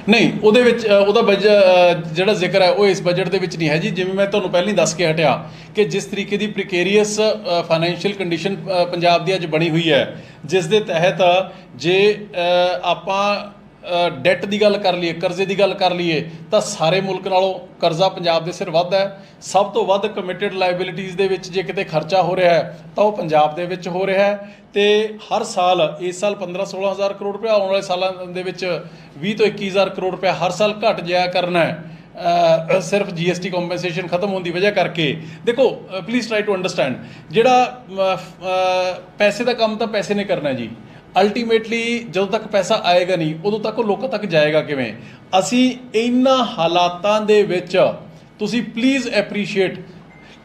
नहीं, उहदे विच उहदा बजट जिहड़ा जिक्र है वो इस बजट दे विच नहीं है जी। जिवें मैं तुहानूं पहले ही दस के हटिया कि जिस तरीके की प्रीकेरियस फाइनैंशियल कंडीशन पंजाब दी अज बनी हुई है, जिस दे तहत जे आपां ਡੈਟ ਦੀ ਗੱਲ ਕਰ ਲਈਏ, ਕਰਜ਼ੇ ਦੀ ਗੱਲ ਕਰ ਲਈਏ, ਤਾਂ ਸਾਰੇ ਮੁਲਕ ਨਾਲੋਂ ਕਰਜ਼ਾ ਪੰਜਾਬ ਦੇ ਸਿਰ ਵੱਧ ਹੈ। ਸਭ ਤੋਂ ਵੱਧ ਕਮਿਟਡ ਲਾਇਬਿਲਿਟੀਜ਼ ਦੇ ਵਿੱਚ ਜੇ ਕਿਤੇ ਖਰਚਾ ਹੋ ਰਿਹਾ ਹੈ ਤਾਂ ਉਹ ਪੰਜਾਬ ਦੇ ਵਿੱਚ ਹੋ ਰਿਹਾ ਹੈ। ਤੇ ਹਰ ਸਾਲ, ਇਸ ਸਾਲ 15-16 ਹਜ਼ਾਰ ਕਰੋੜ ਰੁਪਇਆ, ਆਉਣ ਵਾਲੇ ਸਾਲਾਂ ਦੇ ਵਿੱਚ 20 ਤੋਂ 21 ਹਜ਼ਾਰ ਕਰੋੜ ਰੁਪਇਆ ਹਰ ਸਾਲ ਘਟ ਜਾਇਆ ਕਰਨਾ ਹੈ, ਸਿਰਫ GST ਕੰਪਨਸੇਸ਼ਨ ਖਤਮ ਹੋਣ ਦੀ ਵਜ੍ਹਾ ਕਰਕੇ। ਦੇਖੋ, ਪਲੀਜ਼ ਟਰਾਈ ਟੂ ਅੰਡਰਸਟੈਂਡ, ਜਿਹੜਾ ਪੈਸੇ ਦਾ ਕੰਮ ਤਾਂ ਪੈਸੇ ਨੇ ਕਰਨਾ ਜੀ। ਅਲਟੀਮੇਟਲੀ ਜਦੋਂ ਤੱਕ ਪੈਸਾ ਆਏਗਾ ਨਹੀਂ, ਉਦੋਂ ਤੱਕ ਉਹ ਲੋਕਾਂ ਤੱਕ ਜਾਏਗਾ ਕਿਵੇਂ? ਅਸੀਂ ਇਹਨਾਂ ਹਾਲਾਤਾਂ ਦੇ ਵਿੱਚ, ਤੁਸੀਂ ਪਲੀਜ਼ ਐਪਰੀਸ਼ੀਏਟ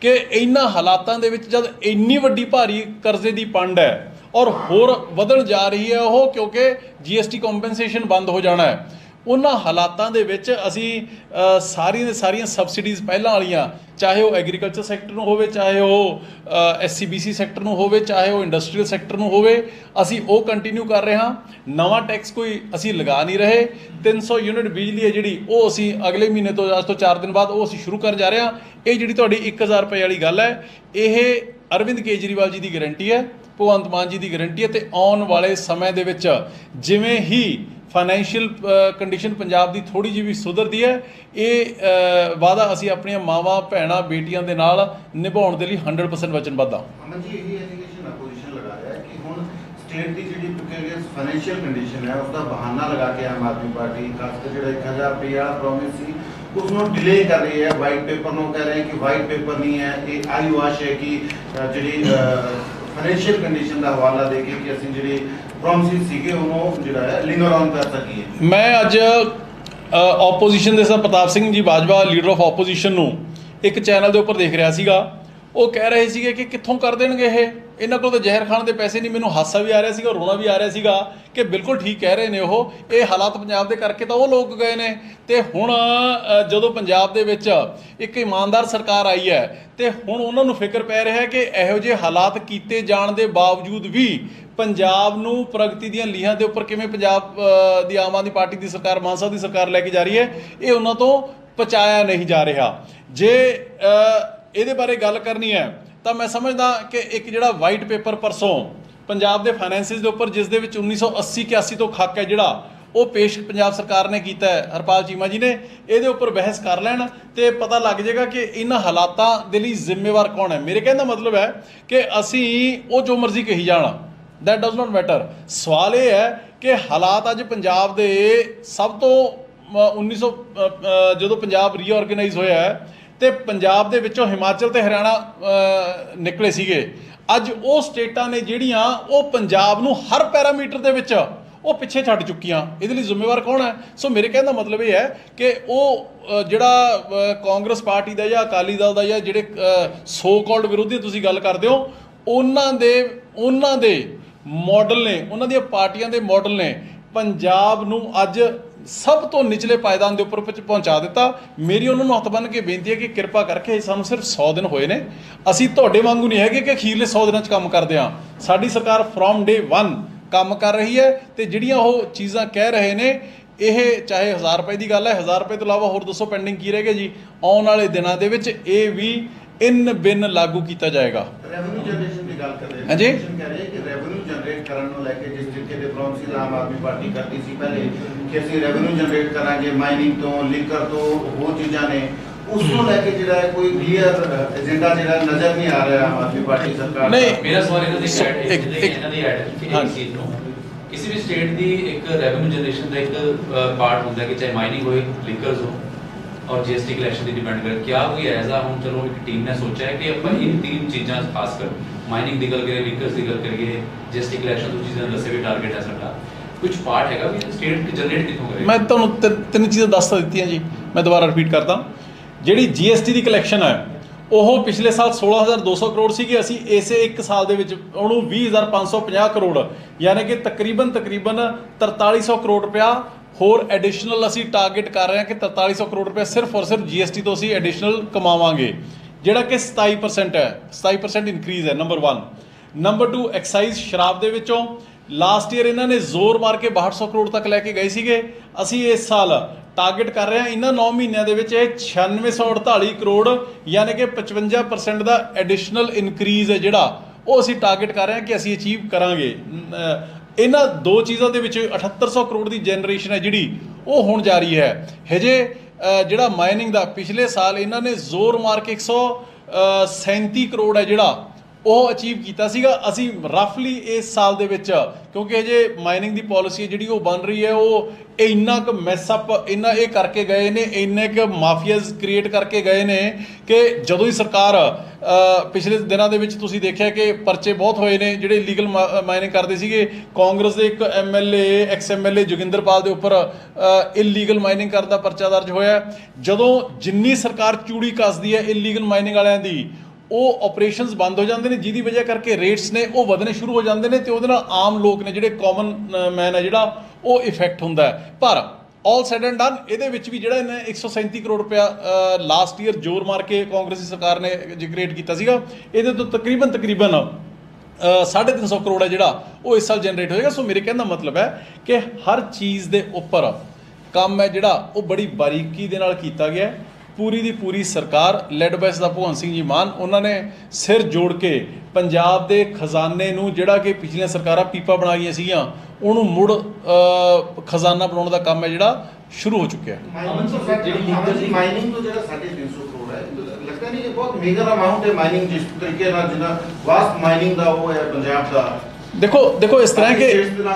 ਕਿ ਇਹਨਾਂ ਹਾਲਾਤਾਂ ਦੇ ਵਿੱਚ ਜਦ ਇੰਨੀ ਵੱਡੀ ਭਾਰੀ ਕਰਜ਼ੇ ਦੀ ਪੰਡ ਹੈ ਔਰ ਹੋਰ ਵਧਣ ਜਾ ਰਹੀ ਹੈ ਉਹ, ਕਿਉਂਕਿ GST ਕੰਪਨਸੇਸ਼ਨ ਬੰਦ ਹੋ ਜਾਣਾ ਹੈ, ਉਹਨਾਂ ਹਾਲਾਤਾਂ ਦੇ ਵਿੱਚ ਅਸੀਂ ਸਾਰੀਆਂ ਦੇ ਸਾਰੀਆਂ ਸਬਸਿਡੀਜ਼ ਪਹਿਲਾਂ ਵਾਲੀਆਂ, ਚਾਹੇ ਉਹ ਐਗਰੀਕਲਚਰ ਸੈਕਟਰ ਨੂੰ ਹੋਵੇ, ਚਾਹੇ ਉਹ SCBC ਸੈਕਟਰ ਨੂੰ ਹੋਵੇ, ਚਾਹੇ ਉਹ ਇੰਡਸਟਰੀਅਲ ਸੈਕਟਰ ਨੂੰ ਹੋਵੇ, ਅਸੀਂ ਉਹ ਕੰਟੀਨਿਊ ਕਰ ਰਹੇ ਹਾਂ। ਨਵਾਂ ਟੈਕਸ ਕੋਈ ਅਸੀਂ ਲਗਾ ਨਹੀਂ ਰਹੇ। 300 ਯੂਨਿਟ ਬਿਜਲੀ ਹੈ ਜਿਹੜੀ, ਉਹ ਅਸੀਂ ਅਗਲੇ ਮਹੀਨੇ ਤੋਂ, ਅੱਜ ਤੋਂ 4 ਦਿਨ ਬਾਅਦ, ਉਹ ਅਸੀਂ ਸ਼ੁਰੂ ਕਰਨ ਜਾ ਰਹੇ ਹਾਂ। ਇਹ ਜਿਹੜੀ ਤੁਹਾਡੀ 1000 ਰੁਪਏ ਵਾਲੀ ਗੱਲ ਹੈ, ਇਹ ਅਰਵਿੰਦ ਕੇਜਰੀਵਾਲ ਜੀ ਦੀ ਗਰੰਟੀ ਹੈ, ਭਗਵੰਤ ਮਾਨ ਜੀ ਦੀ ਗਰੰਟੀ ਹੈ। ਤੇ ਆਉਣ ਵਾਲੇ ਸਮੇਂ ਦੇ ਵਿੱਚ ਜਿਵੇਂ ਹੀ ਫਾਈਨੈਂਸ਼ੀਅਲ ਕੰਡੀਸ਼ਨ ਪੰਜਾਬ ਦੀ ਥੋੜ੍ਹੀ ਜਿਹੀ ਵੀ ਸੁਧਰਦੀ ਹੈ, ਇਹ ਵਾਅਦਾ ਅਸੀਂ ਆਪਣੀਆਂ ਮਾਵਾਂ, ਭੈਣਾਂ, ਬੇਟੀਆਂ ਦੇ ਨਾਲ ਨਿਭਾਉਣ ਦੇ ਲਈ 100% ਵਚਨਬੱਧ ਹਾਂ। ਅਮਨ ਜੀ, ਇਹ ਐਜੂਕੇਸ਼ਨ ਆਪੋਜੀਸ਼ਨ ਲਗਾ ਰਿਹਾ ਹੈ ਕਿ ਹੁਣ ਸਟੇਟ ਦੀ ਜਿਹੜੀ ਪ੍ਰੀਕੇਰੀਅਸ ਫਾਈਨੈਂਸ਼ੀਅਲ ਕੰਡੀਸ਼ਨ ਹੈ, ਉਸ ਦਾ ਬਹਾਨਾ ਲਗਾ ਕੇ ਆਮ ਆਦਮੀ ਪਾਰਟੀ, ਖਾਸ ਕਰ ਜਿਹੜਾ 1000 ਰੁਪਏ ਵਾਲਾ ਪ੍ਰੋਮਿਸ ਸੀ, ਉਸ ਨੂੰ ਡਿਲੇ ਕਰ ਰਹੀ ਹੈ। ਵਾਈਟ ਪੇਪਰ ਨੂੰ ਕਹਿ ਰਹੇ ਕਿ ਵਾਈਟ ਪੇਪਰ ਨਹੀਂ ਹੈ, ਇਹ ਆਈ ਵਾਸ਼ ਹੈ ਕਿ ਜਿਹੜੀ ਫਾਈਨੈਂਸ਼ੀਅਲ ਕੰਡੀਸ਼ਨ ਦਾ ਹਵਾਲਾ ਦੇ ਕੇ ਅਸੀਂ ਜਿਹੜੇ ਪ੍ਰੋਮਿਸ ਸੀਗੇ ਉਹਨੂੰ ਜਿਹੜਾ ਹੈ ਲਿੰਗਰ ਔਨ ਕਰ ਸਕੀਏ। ਮੈਂ ਅੱਜ ਆਪੋਜੀਸ਼ਨ ਦੇ sir Pratap Singh ji Bajwa, leader of opposition ਨੂੰ ਇੱਕ ਚੈਨਲ ਦੇ ਉੱਪਰ ਦੇਖ ਰਿਹਾ ਸੀਗਾ। ਉਹ ਕਹਿ ਰਹੇ ਸੀਗੇ ਕਿ ਕਿੱਥੋਂ ਕਰ ਦੇਣਗੇ ਇਹ, ਇਹਨਾਂ ਕੋਲ ਤਾਂ ਜ਼ਹਿਰ ਖਾਣ ਦੇ ਪੈਸੇ ਨਹੀਂ। ਮੈਨੂੰ ਹਾਸਾ ਵੀ ਆ ਰਿਹਾ ਸੀਗਾ, ਰੋਣਾ ਵੀ ਆ ਰਿਹਾ ਸੀਗਾ ਕਿ ਬਿਲਕੁਲ ਠੀਕ ਕਹਿ ਰਹੇ ਨੇ ਉਹ। ਇਹ ਹਾਲਾਤ ਪੰਜਾਬ ਦੇ ਕਰਕੇ ਤਾਂ ਉਹ ਲੋਕ ਗਏ ਨੇ, ਤੇ ਹੁਣ ਜਦੋਂ ਪੰਜਾਬ ਦੇ ਵਿੱਚ ਇੱਕ ਇਮਾਨਦਾਰ ਸਰਕਾਰ ਆਈ ਹੈ, ਤੇ ਹੁਣ ਉਹਨਾਂ ਨੂੰ ਫਿਕਰ ਪੈ ਰਿਹਾ ਹੈ ਕਿ ਇਹੋ ਜਿਹੇ ਹਾਲਾਤ ਕੀਤੇ ਜਾਣ ਦੇ ਬਾਵਜੂਦ ਵੀ ਪੰਜਾਬ ਨੂੰ ਪ੍ਰਗਤੀ ਦੀਆਂ ਲੀਹਾਂ ਦੇ ਉੱਪਰ ਕਿਵੇਂ ਪੰਜਾਬ ਦੀ ਆਮ ਆਦਮੀ ਪਾਰਟੀ ਦੀ ਸਰਕਾਰ, ਮਾਨ ਸਾਹਿਬ ਦੀ ਸਰਕਾਰ ਲੈ ਕੇ ਜਾ ਰਹੀ ਹੈ, ਇਹ ਉਹਨਾਂ ਤੋਂ ਪਹੁੰਚਾਇਆ ਨਹੀਂ ਜਾ ਰਿਹਾ। ਜੇ ਇਹਦੇ ਬਾਰੇ ਗੱਲ ਕਰਨੀ ਹੈ ਤਾਂ ਮੈਂ ਸਮਝਦਾ ਕਿ ਇੱਕ ਜਿਹੜਾ ਵਾਈਟ ਪੇਪਰ ਪਰਸੋਂ ਪੰਜਾਬ ਦੇ ਫਾਈਨੈਂਸਿਸ ਦੇ ਉੱਪਰ, ਜਿਸ ਦੇ ਵਿੱਚ 1980-81 ਤੋਂ ਖਾਕਾ ਹੈ ਜਿਹੜਾ, ਉਹ ਪੇਸ਼ ਪੰਜਾਬ ਸਰਕਾਰ ਨੇ ਕੀਤਾ ਹੈ, ਹਰਪਾਲ ਚੀਮਾ ਜੀ ਨੇ, ਇਹਦੇ ਉੱਪਰ ਬਹਿਸ ਕਰ ਲੈਣ ਤੇ ਪਤਾ ਲੱਗ ਜਾਏਗਾ ਕਿ ਇਹਨਾਂ ਹਾਲਾਤਾਂ ਦੇ ਲਈ ਜ਼ਿੰਮੇਵਾਰ ਕੌਣ ਹੈ। ਮੇਰੇ ਕਹਿਣ ਦਾ ਮਤਲਬ ਹੈ ਕਿ ਅਸੀਂ ਉਹ ਜੋ ਮਰਜ਼ੀ ਕਹੀ ਜਾਣਾ, ਦੈਟ ਡਜ਼ ਨਾਟ ਮੈਟਰ। ਸਵਾਲ ਇਹ ਹੈ ਕਿ ਹਾਲਾਤ ਅੱਜ ਪੰਜਾਬ ਦੇ ਸਭ ਤੋਂ 1900 ਜਦੋਂ ਪੰਜਾਬ ਰੀਆਰਗੇਨਾਈਜ਼ ਹੋਇਆ ਹੈ ਤੇ ਪੰਜਾਬ ਦੇ ਵਿੱਚੋਂ ਹਿਮਾਚਲ ਤੇ ਹਰਿਆਣਾ ਨਿਕਲੇ ਸੀਗੇ, ਅੱਜ ਉਹ ਸਟੇਟਾਂ ਨੇ ਜਿਹੜੀਆਂ ਉਹ ਪੰਜਾਬ ਨੂੰ ਹਰ ਪੈਰਾਮੀਟਰ ਦੇ ਵਿੱਚ ਉਹ ਪਿੱਛੇ ਛੱਡ ਚੁੱਕੀਆਂ। ਇਹਦੇ ਲਈ ਜ਼ਿੰਮੇਵਾਰ ਕੌਣ ਹੈ? ਸੋ ਮੇਰੇ ਕਹਿਣ ਦਾ ਮਤਲਬ ਇਹ ਹੈ ਕਿ ਉਹ ਜਿਹੜਾ ਕਾਂਗਰਸ ਪਾਰਟੀ ਦਾ ਜਾਂ ਅਕਾਲੀ ਦਲ ਦਾ ਜਾਂ ਜਿਹੜੇ ਸੋ ਕਾਲਡ ਵਿਰੋਧੀ ਤੁਸੀਂ ਗੱਲ ਕਰਦੇ ਹੋ, ਉਹਨਾਂ ਦੇ ਮਾਡਲ ਨੇ, ਉਹਨਾਂ ਦੀਆਂ ਪਾਰਟੀਆਂ ਦੇ ਮਾਡਲ ਨੇ ਪੰਜਾਬ ਨੂੰ ਅੱਜ ਸਭ ਤੋਂ ਨਿਚਲੇ ਪਾਇਦਾਨ ਦੇ ਉੱਪਰ ਪਹੁੰਚਾ ਦਿੱਤਾ। ਮੇਰੀ ਉਹਨਾਂ ਨੂੰ ਹੱਥ ਬੰਨ੍ਹ ਕੇ ਬੇਨਤੀ ਹੈ ਕਿ ਕਿਰਪਾ ਕਰਕੇ, ਸਾਨੂੰ ਸਿਰਫ 100 ਦਿਨ ਹੋਏ ਨੇ, ਅਸੀਂ ਤੁਹਾਡੇ ਵਾਂਗੂ ਨਹੀਂ ਹੈਗੇ ਕਿ ਅਖੀਰਲੇ 100 ਦਿਨਾਂ 'ਚ ਕੰਮ ਕਰਦੇ ਹਾਂ। ਸਾਡੀ ਸਰਕਾਰ ਫਰੋਮ ਡੇ 1 ਕੰਮ ਕਰ ਰਹੀ ਹੈ, ਤੇ ਜਿਹੜੀਆਂ ਉਹ ਚੀਜ਼ਾਂ ਕਹਿ ਰਹੇ ਨੇ, ਇਹ ਚਾਹੇ 1000 ਰੁਪਏ ਦੀ ਗੱਲ ਹੈ, 1000 ਰੁਪਏ ਤੋਂ ਇਲਾਵਾ ਹੋਰ ਦੱਸੋ ਪੈਂਡਿੰਗ ਕੀ ਰਹਿ ਗਿਆ ਜੀ? ਆਉਣ ਵਾਲੇ ਦਿਨਾਂ ਦੇ ਵਿੱਚ ਇਹ ਵੀ ਇਨ ਬਿਨ ਲਾਗੂ ਕੀਤਾ ਜਾਏਗਾ। ਰੈਵਨਿਊ ਜਨਰੇਸ਼ਨ ਦੀ ਗੱਲ ਕਰਦੇ ਹਾਂ ਹਾਂਜੀ, ਕਹਿ ਰਹੇ ਕਿ ਰੈਵਨਿਊ ਜਨਰੇਟ ਕਰਨ ਨੂੰ ਲੈ ਕੇ ਜਿਸ ਤਰੀਕੇ ਦੇ ਪ੍ਰੋਮਿਸ ਆਮ ਆਦਮੀ ਪਾਰਟੀ ਕਰਦੀ ਸੀ ਪਹਿਲੇ ਕਿ ਅਸੀਂ ਰੈਵਨਿਊ ਜਨਰੇਟ ਕਰਾਂਗੇ ਮਾਈਨਿੰਗ ਤੋਂ, ਲੀਕਰ ਤੋਂ, ਹੋਰ ਚੀਜ਼ਾਂ ਨੇ, ਉਸ ਨੂੰ ਲੈ ਕੇ ਜਿਹੜਾ ਹੈ ਕੋਈ ਕਲੀਅਰ ਏਜੰਡਾ ਜਿਹੜਾ ਨਜ਼ਰ ਨਹੀਂ ਆ ਰਿਹਾ ਆਮ ਆਦਮੀ ਪਾਰਟੀ ਸਰਕਾਰ ਦਾ। ਮੇਰਾ ਸਵਾਲ ਇਹਨਾਂ ਦੀ ਐਡ ਹੈ, ਇਹਨਾਂ ਦੀ ਐਡ ਹੈ ਕਿ ਇੱਕ ਚੀਜ਼ ਨੂੰ ਕਿਸੇ ਵੀ ਸਟੇਟ ਦੀ ਇੱਕ ਰੈਵਨਿਊ ਜਨਰੇਸ਼ਨ ਦਾ ਇੱਕ ਪਾਰਟ ਹੁੰਦਾ ਹੈ ਕਿ ਚਾਹੇ ਮਾਈਨਿੰਗ ਹੋਏ, ਲੀਕਰਸ ਹੋ और GST कलेक्शन ਦੀ ਡਿਪੈਂਡ ਕਰ। क्या कोई ऐसा ਹੁਣ ਚਲੋ ਇੱਕ ਟੀਮ ਨੇ ਸੋਚਿਆ ਹੈ ਕਿ ਆਪਾਂ ਇਨ ਤਿੰਨ ਚੀਜ਼ਾਂ ਖਾਸ ਕਰ ਮਾਈਨਿੰਗ ਦੀ ਗੱਲ ਕਰੀਏ, ਲੀਕਰਸ ਦੀ ਗੱਲ ਕਰੀਏ, GST ਕਲੈਕਸ਼ਨ ਤੋਂ ਚੀਜ਼ਾਂ ਦੱਸੇ ਵੀ ਟਾਰਗੇਟ ਹੈ ਸਾਡਾ, ਕੁਝ ਪਾਰਟ ਹੈਗਾ ਵੀ ਸਟੇਟ ਜਨਰੇਟ ਕਿੱਥੋਂ ਕਰੇ? ਮੈਂ ਤੁਹਾਨੂੰ ਤਿੰਨ ਚੀਜ਼ਾਂ ਦੱਸ ਦਿੱਤੀਆਂ ਜੀ, ਮੈਂ ਦੁਬਾਰਾ ਰਿਪੀਟ ਕਰਦਾ। ਜਿਹੜੀ GST ਦੀ ਕਲੈਕਸ਼ਨ ਹੈ ਉਹ ਪਿਛਲੇ ਸਾਲ 16,200 ਕਰੋੜ ਸੀਗੀ। ਅਸੀਂ ਇਸੇ ਇੱਕ ਸਾਲ ਦੇ ਵਿੱਚ ਉਹਨੂੰ 20,550 ਕਰੋੜ, ਯਾਨੀ ਕਿ ਤਕਰੀਬਨ 4300 ਕਰੋੜ ਰੁਪਇਆ ਹੋਰ ਐਡੀਸ਼ਨਲ ਅਸੀਂ ਟਾਰਗੇਟ ਕਰ ਰਹੇ ਹਾਂ ਕਿ 4300 ਕਰੋੜ ਰੁਪਏ ਸਿਰਫ ਔਰ ਸਿਰਫ GST ਤੋਂ ਅਸੀਂ ਐਡੀਸ਼ਨਲ ਕਮਾਵਾਂਗੇ, ਜਿਹੜਾ ਕਿ 27% ਹੈ। 27% ਇਨਕਰੀਜ਼ ਹੈ, ਨੰਬਰ 1। ਨੰਬਰ 2, ਐਕਸਾਈਜ਼ ਸ਼ਰਾਬ ਦੇ ਵਿੱਚੋਂ ਲਾਸਟ ਈਅਰ ਇਹਨਾਂ ਨੇ ਜ਼ੋਰ ਮਾਰ ਕੇ 6200 ਕਰੋੜ ਤੱਕ ਲੈ ਕੇ ਗਏ ਸੀਗੇ। ਅਸੀਂ ਇਸ ਸਾਲ ਟਾਰਗੇਟ ਕਰ ਰਹੇ ਹਾਂ ਇਹਨਾਂ 9 ਮਹੀਨਿਆਂ ਦੇ ਵਿੱਚ ਇਹ 9648 ਕਰੋੜ, ਯਾਨੀ ਕਿ 55% ਦਾ ਐਡੀਸ਼ਨਲ ਇਨਕਰੀਜ਼ ਹੈ ਜਿਹੜਾ ਉਹ ਅਸੀਂ ਟਾਰਗੇਟ ਕਰ ਰਹੇ ਹਾਂ ਕਿ ਅਸੀਂ ਅਚੀਵ ਕਰਾਂਗੇ। ਇਹਨਾਂ ਦੋ ਚੀਜ਼ਾਂ ਦੇ ਵਿੱਚ 7800 ਕਰੋੜ ਦੀ ਜਨਰੇਸ਼ਨ ਹੈ ਜਿਹੜੀ ਉਹ ਹੁਣ ਜਾਰੀ ਹੈ। ਹਜੇ ਜਿਹੜਾ ਮਾਈਨਿੰਗ ਦਾ ਪਿਛਲੇ ਸਾਲ ਇਹਨਾਂ ਨੇ ਜ਼ੋਰ ਮਾਰ ਕੇ 137 ਕਰੋੜ ਹੈ ਜਿਹੜਾ ਉਹ ਅਚੀਵ ਕੀਤਾ ਸੀਗਾ। ਅਸੀਂ ਰਫਲੀ ਇਸ ਸਾਲ ਦੇ ਵਿੱਚ, ਕਿਉਂਕਿ ਹਜੇ ਮਾਈਨਿੰਗ ਦੀ ਪਾਲਿਸੀ ਜਿਹੜੀ ਉਹ ਬਣ ਰਹੀ ਹੈ, ਉਹ ਇੰਨਾ ਕੁ ਮੈਸਅਪ ਇੰਨਾ ਇਹ ਕਰਕੇ ਗਏ ਨੇ, ਇੰਨੇ ਕੁ ਮਾਫੀਆਜ਼ ਕ੍ਰੀਏਟ ਕਰਕੇ ਗਏ ਨੇ ਕਿ ਜਦੋਂ ਹੀ ਸਰਕਾਰ ਪਿਛਲੇ ਦਿਨਾਂ ਦੇ ਵਿੱਚ ਤੁਸੀਂ ਦੇਖਿਆ ਕਿ ਪਰਚੇ ਬਹੁਤ ਹੋਏ ਨੇ ਜਿਹੜੇ ਇਲੀਗਲ ਮਾਈਨਿੰਗ ਕਰਦੇ ਸੀਗੇ। ਕਾਂਗਰਸ ਦੇ ਇੱਕ ਐਮਐਲਏ ਐਕਸ ਐਮਐਲਏ ਜੋਗਿੰਦਰਪਾਲ ਦੇ ਉੱਪਰ ਇਲੀਗਲ ਮਾਈਨਿੰਗ ਕਰਨ ਦਾ ਪਰਚਾ ਦਰਜ ਹੋਇਆ। ਜਦੋਂ ਜਿੰਨੀ ਸਰਕਾਰ ਚੂੜੀ ਕੱਸਦੀ ਹੈ ਇਲੀਗਲ ਮਾਈਨਿੰਗ ਵਾਲਿਆਂ ਦੀ, ਉਹ ਆਪਰੇਸ਼ਨਸ ਬੰਦ ਹੋ ਜਾਂਦੇ ਨੇ, ਜਿਹਦੀ ਵਜ੍ਹਾ ਕਰਕੇ ਰੇਟਸ ਨੇ ਉਹ ਵਧਣੇ ਸ਼ੁਰੂ ਹੋ ਜਾਂਦੇ ਨੇ ਤੇ ਉਹਦੇ ਨਾਲ ਆਮ ਲੋਕ ਨੇ ਜਿਹੜੇ ਕਾਮਨ ਮੈਨ ਹੈ ਜਿਹੜਾ ਉਹ ਇਫੈਕਟ ਹੁੰਦਾ ਹੈ। ਪਰ ਆਲ ਸੈਡ ਐਂਡ ਡਨ ਇਹਦੇ ਵਿੱਚ ਵੀ ਜਿਹੜਾ ਇਹਨੇ 137 ਕਰੋੜ ਰੁਪਇਆ ਲਾਸਟ ਈਅਰ ਜ਼ੋਰ ਮਾਰ ਕੇ ਕਾਂਗਰਸੀ ਸਰਕਾਰ ਨੇ ਜਨਰੇਟ ਕੀਤਾ ਸੀਗਾ, ਇਹਦੇ ਤੋਂ ਤਕਰੀਬਨ 350 ਕਰੋੜ ਹੈ ਜਿਹੜਾ ਉਹ ਇਸ ਸਾਲ ਜਨਰੇਟ ਹੋਏਗਾ। ਸੋ ਮੇਰੇ ਕਹਿਣ ਦਾ ਮਤਲਬ ਹੈ ਕਿ ਹਰ ਚੀਜ਼ ਦੇ ਉੱਪਰ ਕੰਮ ਹੈ ਜਿਹੜਾ ਉਹ ਬੜੀ ਬਾਰੀਕੀ ਦੇ ਨਾਲ ਕੀਤਾ ਗਿਆ। ਪੂਰੀ ਦੀ ਪੂਰੀ ਸਰਕਾਰ ਲੈਡ ਬਾਈ ਸਰਦਾਰ ਭਗਵੰਤ ਸਿੰਘ ਜੀ ਮਾਨ, ਉਹਨਾਂ ਨੇ ਸਿਰ ਜੋੜ ਕੇ ਪੰਜਾਬ ਦੇ ਖਜ਼ਾਨੇ ਨੂੰ ਜਿਹੜਾ ਕਿ ਪਿਛਲੀਆਂ ਸਰਕਾਰਾਂ ਪੀਪਾ ਬਣਾ ਗਈਆਂ ਸੀਗੀਆਂ, ਉਹਨੂੰ ਮੁੜ ਖਜ਼ਾਨਾ ਬਣਾਉਣ ਦਾ ਕੰਮ ਹੈ ਜਿਹੜਾ ਸ਼ੁਰੂ ਹੋ ਚੁੱਕਿਆ। ਮਾਈਨਿੰਗ ਤੋਂ ਜਿਹੜਾ 350 ਕਰੋੜ ਹੈ, ਲੱਗਦਾ ਨਹੀਂ ਇਹ ਬਹੁਤ ਮੇਜਰ ਅਮਾਉਂਟ ਹੈ ਮਾਈਨਿੰਗ, ਜਿਸ ਤਰੀਕੇ ਨਾਲ ਜਿੰਨਾ ਵਾਸਟ ਮਾਈਨਿੰਗ ਦਾ ਉਹ ਹੈ ਪੰਜਾਬ ਦਾ। ਦੇਖੋ ਇਸ ਤਰ੍ਹਾਂ ਕਿ